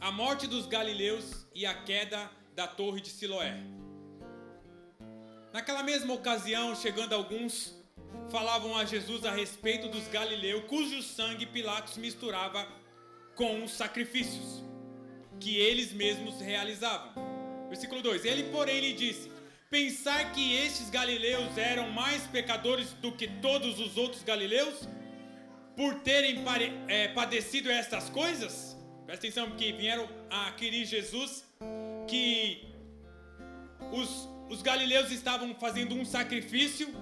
A morte dos galileus e a queda da torre de Siloé. Naquela mesma ocasião, chegando alguns, falavam a Jesus a respeito dos galileus, cujo sangue Pilatos misturava com os sacrifícios que eles mesmos realizavam. Versículo 2. Ele, porém, lhe disse, pensar que estes galileus eram mais pecadores do que todos os outros galileus, por terem padecido estas coisas? Presta atenção, porque vieram a querer Jesus, que os galileus estavam fazendo um sacrifício,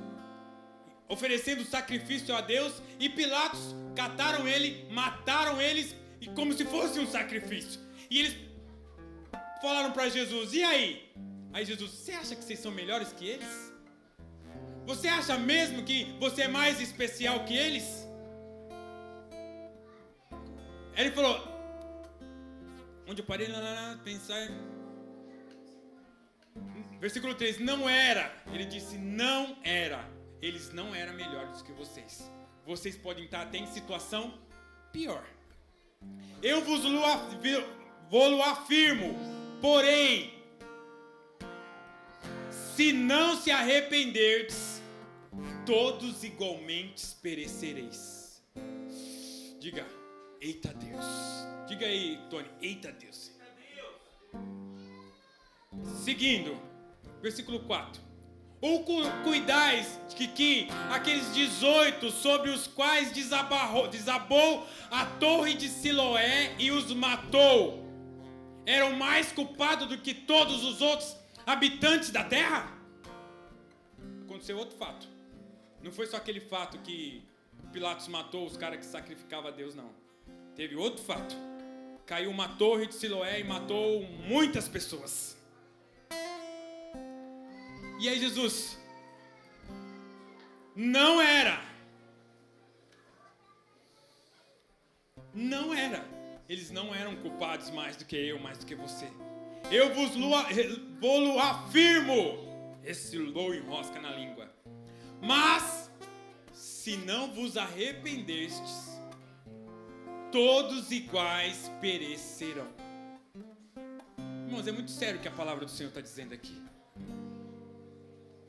oferecendo sacrifício a Deus, e Pilatos cataram ele, mataram eles, e como se fosse um sacrifício. E eles falaram para Jesus, e aí? Aí Jesus, você acha que vocês são melhores que eles? Você acha mesmo que você é mais especial que eles? Ele falou, onde eu parei, pensar. Versículo 3, não era. Ele disse, não era. Eles não eram melhores que vocês. Vocês podem estar até em situação pior. Eu vou-lo afirmo, porém, se não se arrependerdes, todos igualmente perecereis. Diga, eita Deus. Diga aí, Tony, eita Deus. Seguindo, versículo 4. Ou cuidais que aqueles 18 sobre os quais desabou a torre de Siloé e os matou, eram mais culpados do que todos os outros habitantes da terra? Aconteceu outro fato. Não foi só aquele fato que Pilatos matou os caras que sacrificavam a Deus, não. Teve outro fato. Caiu uma torre de Siloé e matou muitas pessoas. E aí Jesus, não era, eles não eram culpados mais do que eu, mais do que você. Eu vou-lo afirmo, esse lou enrosca na língua, mas se não vos arrependestes, todos iguais perecerão. Irmãos, é muito sério o que a palavra do Senhor está dizendo aqui.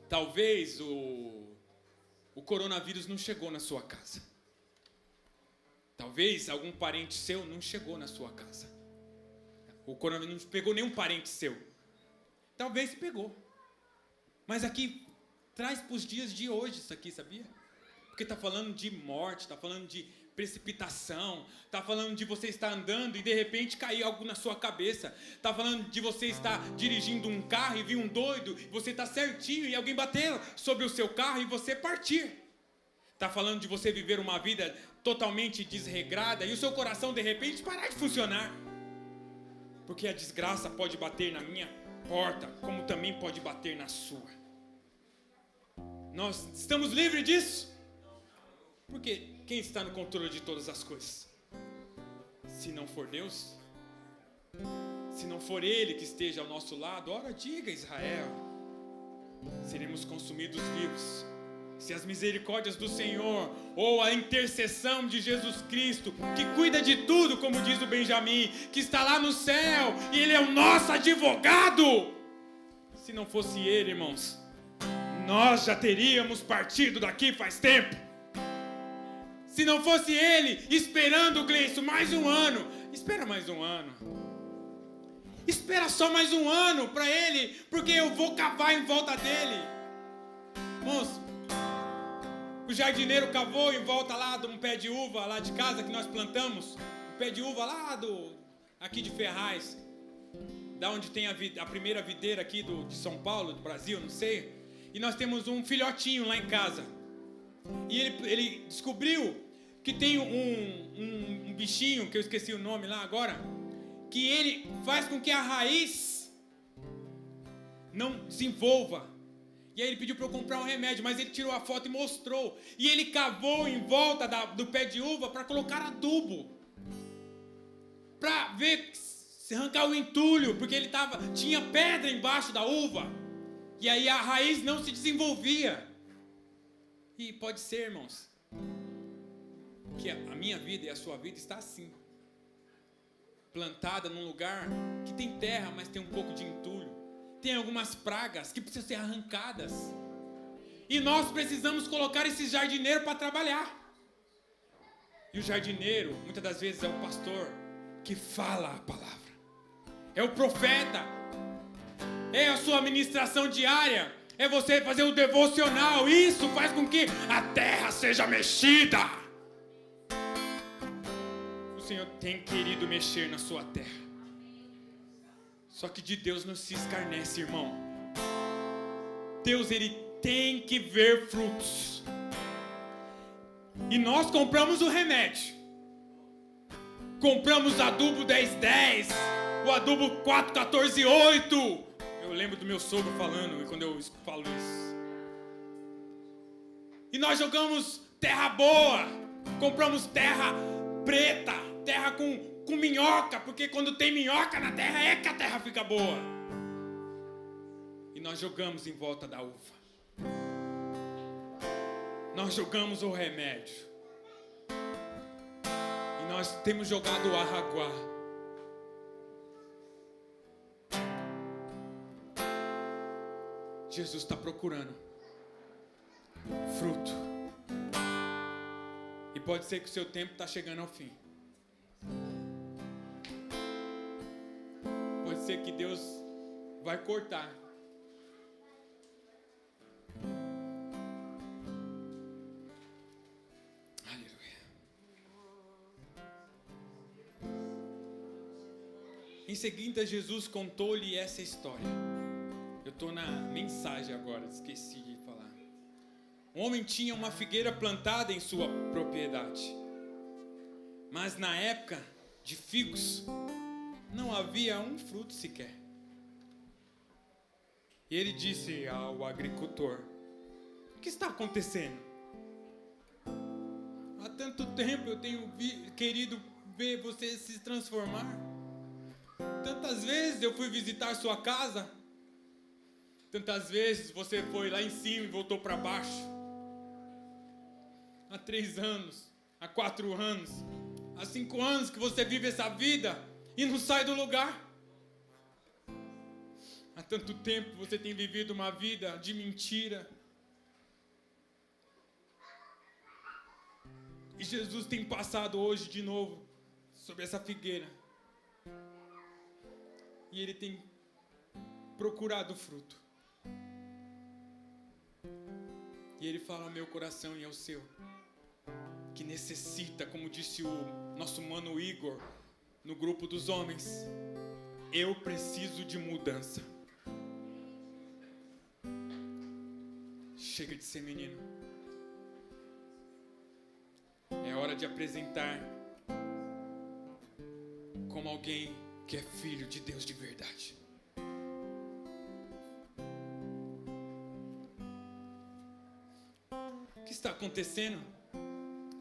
Talvez o coronavírus não chegou na sua casa. Talvez algum parente seu não chegou na sua casa. O coronavírus não pegou nenhum parente seu. Talvez pegou. Mas aqui, traz para os dias de hoje isso aqui, sabia? Porque está falando de morte, está falando de precipitação, está falando de você estar andando e de repente cair algo na sua cabeça, está falando de você estar dirigindo um carro e vir um doido, você está certinho e alguém bater sobre o seu carro e você partir. Está falando de você viver uma vida totalmente desregrada e o seu coração de repente parar de funcionar. Porque a desgraça pode bater na minha porta, como também pode bater na sua. Nós estamos livres disso? Porque quem está no controle de todas as coisas? Se não for Deus, se não for Ele que esteja ao nosso lado, ora diga Israel, seremos consumidos vivos. Se as misericórdias do Senhor, ou a intercessão de Jesus Cristo, que cuida de tudo, como diz o Benjamim, que está lá no céu, e Ele é o nosso advogado. Se não fosse Ele, irmãos, nós já teríamos partido daqui faz tempo. Se não fosse Ele esperando, Gleison, mais um ano. Espera mais um ano. Espera só mais um ano para Ele, porque eu vou cavar em volta dele. Irmãos, o jardineiro cavou em volta lá de um pé de uva lá de casa que nós plantamos. Um pé de uva lá aqui de Ferraz. Da onde tem a primeira videira aqui de São Paulo, do Brasil, não sei. E nós temos um filhotinho lá em casa. E ele descobriu que tem um bichinho, que eu esqueci o nome lá agora, que ele faz com que a raiz não desenvolva. E aí ele pediu para eu comprar um remédio, mas ele tirou a foto e mostrou. E ele cavou em volta do pé de uva para colocar adubo. Para ver se arrancar o entulho, porque tinha pedra embaixo da uva. E aí a raiz não se desenvolvia. E pode ser, irmãos, que a minha vida e a sua vida está assim. Plantada num lugar que tem terra, mas tem um pouco de entulho. Tem algumas pragas que precisam ser arrancadas. E nós precisamos colocar esse jardineiro para trabalhar. E o jardineiro, muitas das vezes, é o pastor que fala a palavra. É o profeta. É a sua ministração diária. É você fazer o devocional. Isso faz com que a terra seja mexida. O Senhor tem querido mexer na sua terra. Só que de Deus não se escarnece, irmão. Deus, Ele tem que ver frutos. E nós compramos o remédio. Compramos adubo 10-10, o adubo 4-14-8. Eu lembro do meu sogro falando, quando eu falo isso. E nós jogamos terra boa. Compramos terra preta, terra com minhoca, porque quando tem minhoca na terra é que a terra fica boa. E nós jogamos em volta da uva. Nós jogamos o remédio. E nós temos jogado água. Jesus está procurando fruto. E pode ser que o seu tempo está chegando ao fim. Pode ser que Deus vai cortar. Aleluia. Em seguida, Jesus contou-lhe essa história. Eu estou na mensagem agora, esqueci de falar. Um homem tinha uma figueira plantada em sua propriedade. Mas na época de figos, não havia um fruto sequer. E ele disse ao agricultor: o que está acontecendo? Há tanto tempo eu tenho querido ver você se transformar. Tantas vezes eu fui visitar sua casa. Tantas vezes você foi lá em cima e voltou para baixo. Há 3 anos, há 4 anos, há 5 anos que você vive essa vida e não sai do lugar. Há tanto tempo você tem vivido uma vida de mentira. E Jesus tem passado hoje de novo sobre essa figueira. E Ele tem procurado fruto. E Ele fala ao meu coração e ao seu, que necessita, como disse o nosso mano Igor, no grupo dos homens, eu preciso de mudança. Chega de ser menino. É hora de apresentar como alguém que é filho de Deus de verdade. O que está acontecendo?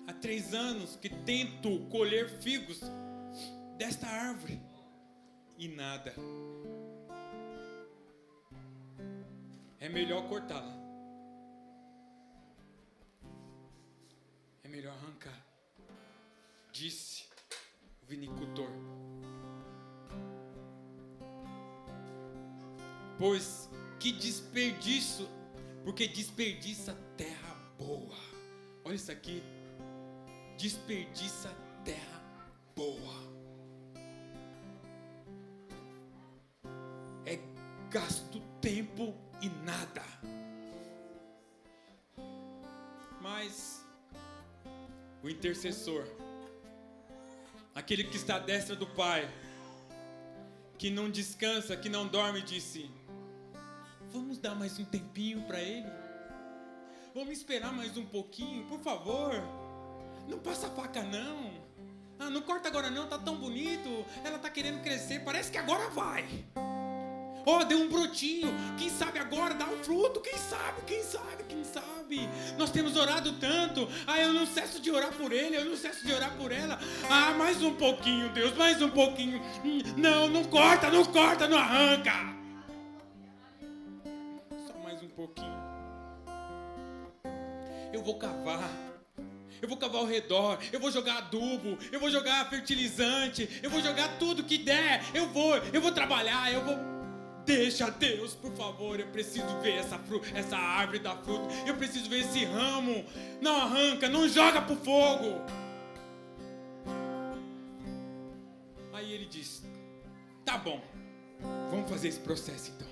Há 3 anos que tento colher figos desta árvore e nada. É melhor cortá-la. É melhor arrancar, disse o vinicultor. Pois que desperdício, porque desperdiça terra boa. Olha isso aqui. Desperdiça terra boa. É gasto tempo e nada. Mas o intercessor, aquele que está à destra do Pai, que não descansa, que não dorme, disse: vamos dar mais um tempinho para ele? Vamos esperar mais um pouquinho, por favor. Não passa a faca não. Não corta agora não, tá tão bonito. Ela tá querendo crescer, parece que agora vai. Deu um brotinho. Quem sabe agora dá um fruto. Quem sabe. Nós temos orado tanto. Eu não cesso de orar por ele, eu não cesso de orar por ela. Mais um pouquinho, Deus, mais um pouquinho. Não corta, não arranca. Só mais um pouquinho. Eu vou cavar ao redor, eu vou jogar adubo, eu vou jogar fertilizante, eu vou jogar tudo que der, eu vou trabalhar, Deixa, Deus, por favor, eu preciso ver essa árvore dar fruto, eu preciso ver esse ramo. Não arranca, não joga pro fogo. Aí ele diz: tá bom, vamos fazer esse processo então.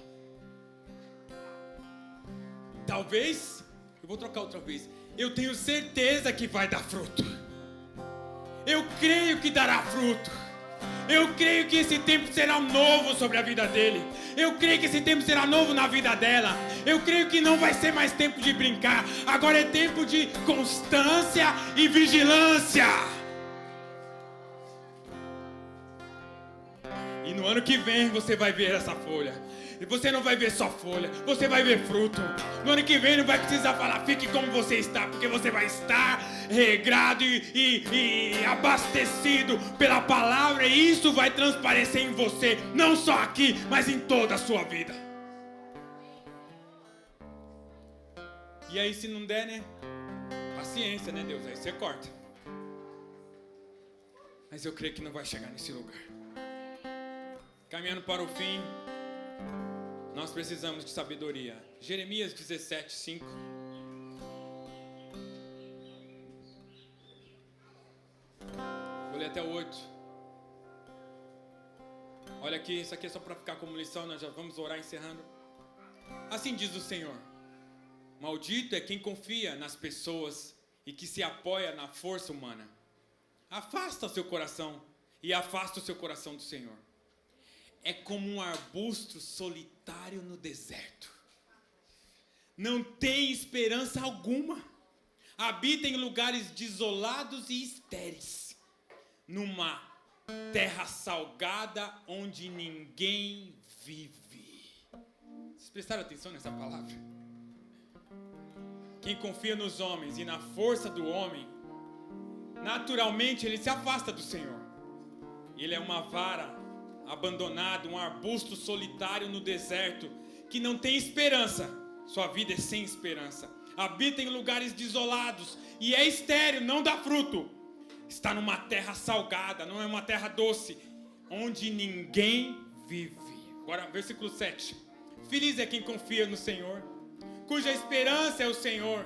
Talvez, eu vou trocar outra vez. Eu tenho certeza que vai dar fruto. Eu creio que dará fruto. Eu creio que esse tempo será novo sobre a vida dele. Eu creio que esse tempo será novo na vida dela. Eu creio que não vai ser mais tempo de brincar. Agora é tempo de constância e vigilância. E no ano que vem você vai ver essa folha. E você não vai ver só folha, você vai ver fruto. No ano que vem não vai precisar falar: fique como você está, porque você vai estar regrado e abastecido pela palavra. E isso vai transparecer em você, não só aqui, mas em toda a sua vida. E aí se não der, né? Paciência, né, Deus? Aí você corta. mas eu creio que não vai chegar nesse lugar. Caminhando para o fim, nós precisamos de sabedoria. Jeremias 17, 5. Vou ler até o 8. Olha aqui, isso aqui é só para ficar como lição, nós já vamos orar encerrando. Assim diz o Senhor: maldito é quem confia nas pessoas e que se apoia na força humana. Afasta o seu coração e afasta o seu coração do Senhor. É como um arbusto solitário no deserto. Não tem esperança alguma. Habita em lugares desolados e estéreis, numa terra salgada onde ninguém vive. Vocês prestaram atenção nessa palavra? Quem confia nos homens e na força do homem, naturalmente ele se afasta do Senhor. Ele é uma vara abandonada, um arbusto solitário no deserto, que não tem esperança. Sua vida é sem esperança. Habita em lugares desolados e é estéril, não dá fruto. Está numa terra salgada, não é uma terra doce, onde ninguém vive. Agora, versículo 7. Feliz é quem confia no Senhor, cuja esperança é o Senhor.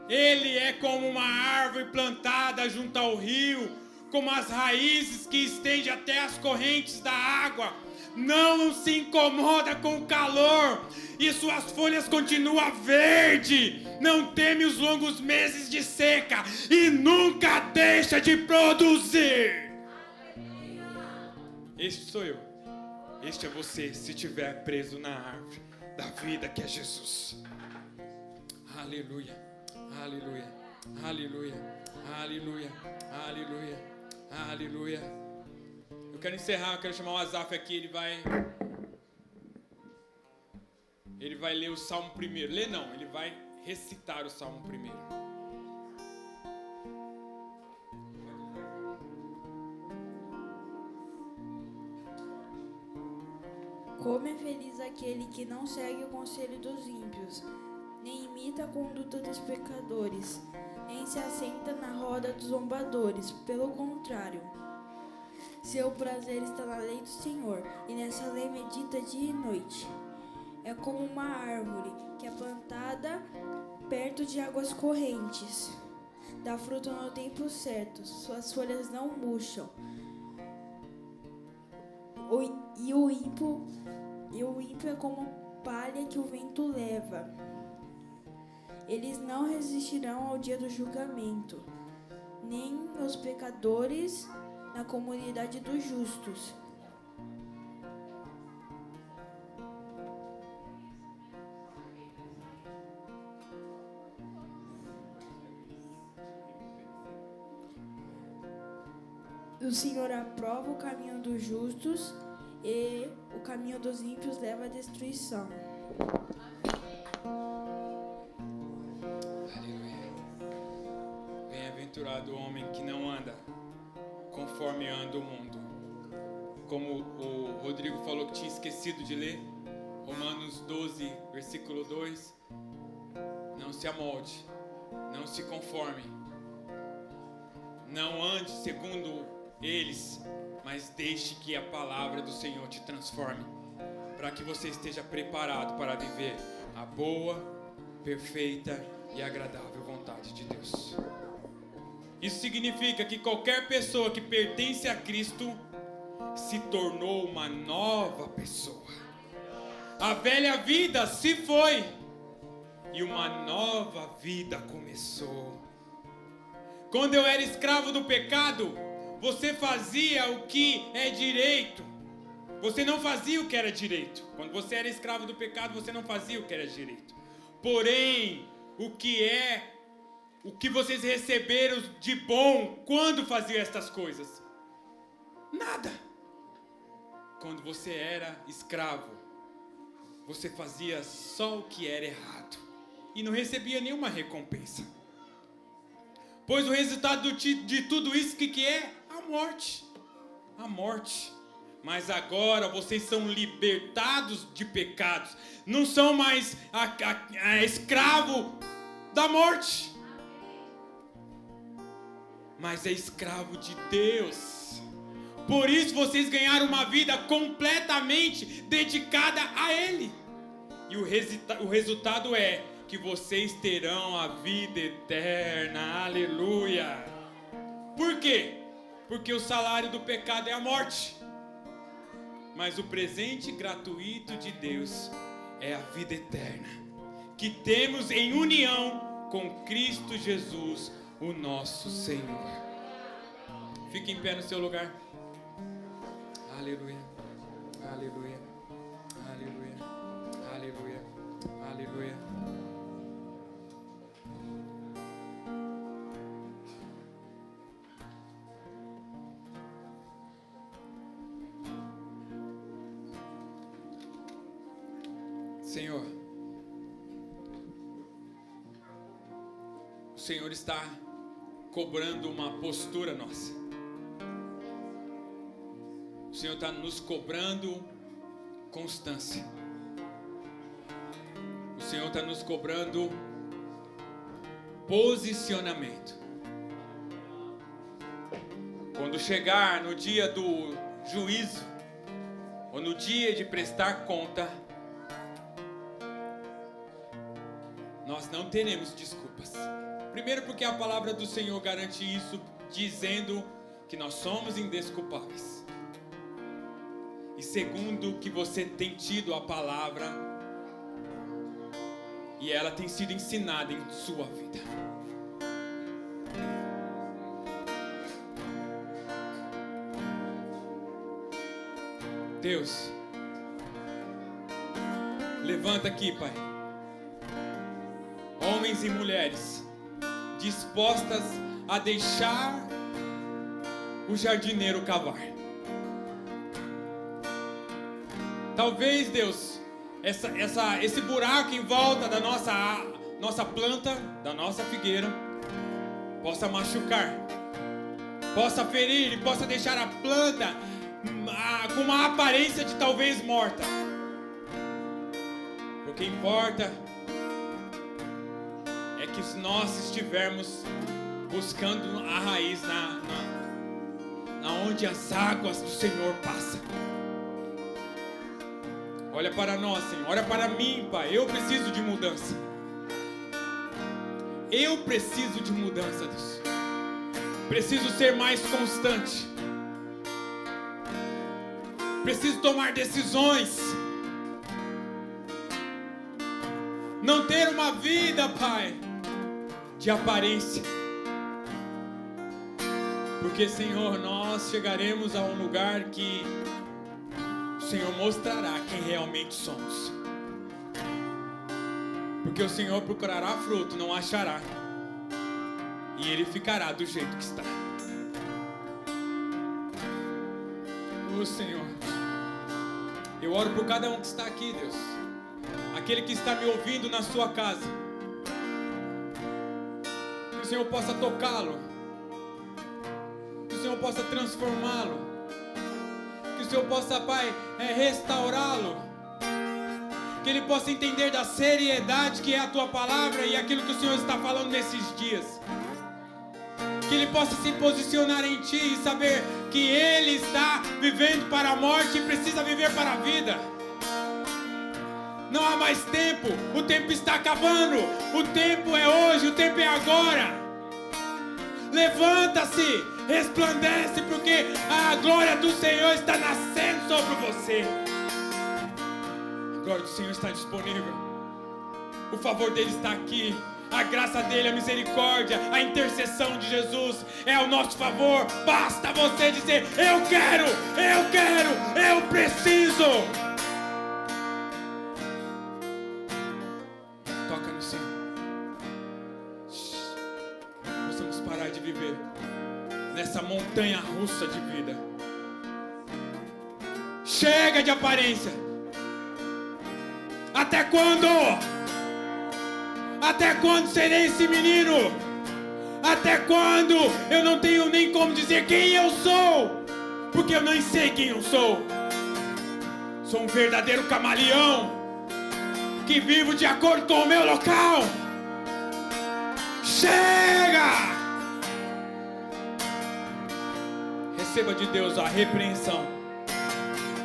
Ele é como uma árvore plantada junto ao rio, como as raízes que estende até as correntes da água. Não se incomoda com o calor, e suas folhas continuam verde. Não teme os longos meses de seca, e nunca deixa de produzir. Este sou eu. Este é você, se estiver preso na árvore da vida que é Jesus. Aleluia, aleluia, aleluia, aleluia, aleluia. Aleluia. Eu quero encerrar, eu quero chamar o Azaf aqui, ele vai ler o Salmo primeiro. Ler não, ele vai recitar o Salmo primeiro. Como é feliz aquele que não segue o conselho dos ímpios, nem imita a conduta dos pecadores, nem se assenta na roda dos zombadores. Pelo contrário, seu prazer está na lei do Senhor, e nessa lei medita dia e noite. É como uma árvore que é plantada perto de águas correntes. Dá fruto no tempo certo, suas folhas não murcham. E o ímpio é como palha que o vento leva. Eles não resistirão ao dia do julgamento, nem os pecadores na comunidade dos justos. O Senhor aprova o caminho dos justos, e o caminho dos ímpios leva à destruição. Bem-aventurado o homem que não anda conforme anda o mundo. Como o Rodrigo falou que tinha esquecido de ler, Romanos 12, versículo 2. Não se amolde, não se conforme, não ande segundo eles, mas deixe que a palavra do Senhor te transforme, para que você esteja preparado para viver a boa, perfeita e agradável vontade de Deus. Isso significa que qualquer pessoa que pertence a Cristo se tornou uma nova pessoa. A velha vida se foi e uma nova vida começou. Quando eu era escravo do pecado, você fazia o que é direito. Você não fazia o que era direito. Quando você era escravo do pecado, você não fazia o que era direito. Porém, o que vocês receberam de bom quando faziam estas coisas? Nada. Quando você era escravo, você fazia só o que era errado e não recebia nenhuma recompensa. Pois o resultado de tudo isso, que é? A morte. A morte. Mas agora vocês são libertados de pecados. Não são mais escravo da morte, mas é escravo de Deus. Por isso vocês ganharam uma vida completamente dedicada a Ele. E o resultado é que vocês terão a vida eterna. Aleluia. Por quê? Porque o salário do pecado é a morte. Mas o presente gratuito de Deus é a vida eterna, que temos em união com Cristo Jesus, o nosso Senhor. Fique em pé no seu lugar. Aleluia, aleluia, aleluia, aleluia, aleluia. Senhor, o Senhor está cobrando uma postura nossa. O Senhor está nos cobrando constância. O Senhor está nos cobrando posicionamento. Quando chegar no dia do juízo, ou no dia de prestar conta, nós não teremos desculpas. Primeiro, porque a palavra do Senhor garante isso, dizendo que nós somos indesculpáveis. E segundo, que você tem tido a palavra e ela tem sido ensinada em sua vida. Deus, levanta aqui, Pai, homens e mulheres dispostas a deixar o jardineiro cavar. Talvez, Deus, esse buraco em volta da nossa planta, da nossa figueira, possa machucar, possa ferir e possa deixar a planta com uma aparência de talvez morta. O que importa é que nós estivermos buscando a raiz na onde as águas do Senhor passam. Olha para nós, Senhor. Olha para mim, Pai. Eu preciso de mudança. Eu preciso de mudança, Deus. Preciso ser mais constante. Preciso tomar decisões. Não ter uma vida, Pai, de aparência. Porque, Senhor, nós chegaremos a um lugar que o Senhor mostrará quem realmente somos. Porque o Senhor procurará fruto, não achará. E Ele ficará do jeito que está. Oh, Senhor, eu oro por cada um que está aqui, Deus. Aquele que está me ouvindo na sua casa. Que o Senhor possa tocá-lo. Que o Senhor possa transformá-lo. Que o Senhor possa, Pai, restaurá-lo. Que ele possa entender da seriedade que é a Tua palavra e aquilo que o Senhor está falando nesses dias. Que ele possa se posicionar em Ti e saber que ele está vivendo para a morte e precisa viver para a vida. Não há mais tempo, o tempo está acabando. O tempo é hoje, o tempo é agora. Levanta-se, resplandece, porque a glória do Senhor está nascendo sobre você. A glória do Senhor está disponível. O favor dele está aqui. A graça dele, a misericórdia, a intercessão de Jesus é ao nosso favor. Basta você dizer: eu quero, eu preciso. Toca no Senhor. Possamos parar de viver nessa montanha russa de vida. Chega de aparência. Até quando? Até quando serei esse menino? Até quando eu não tenho nem como dizer quem eu sou? Porque eu nem sei quem eu sou. Sou um verdadeiro camaleão que vivo de acordo com o meu local. Chega! receba de Deus a repreensão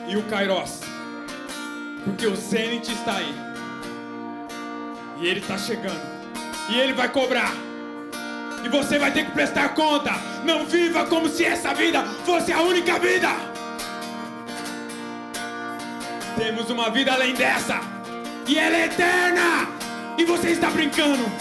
e o Kairos, porque o Zênite está aí, e ele está chegando, e ele vai cobrar, e você vai ter que prestar conta. Não viva como se essa vida fosse a única vida. Temos uma vida além dessa, e ela é eterna, e você está brincando.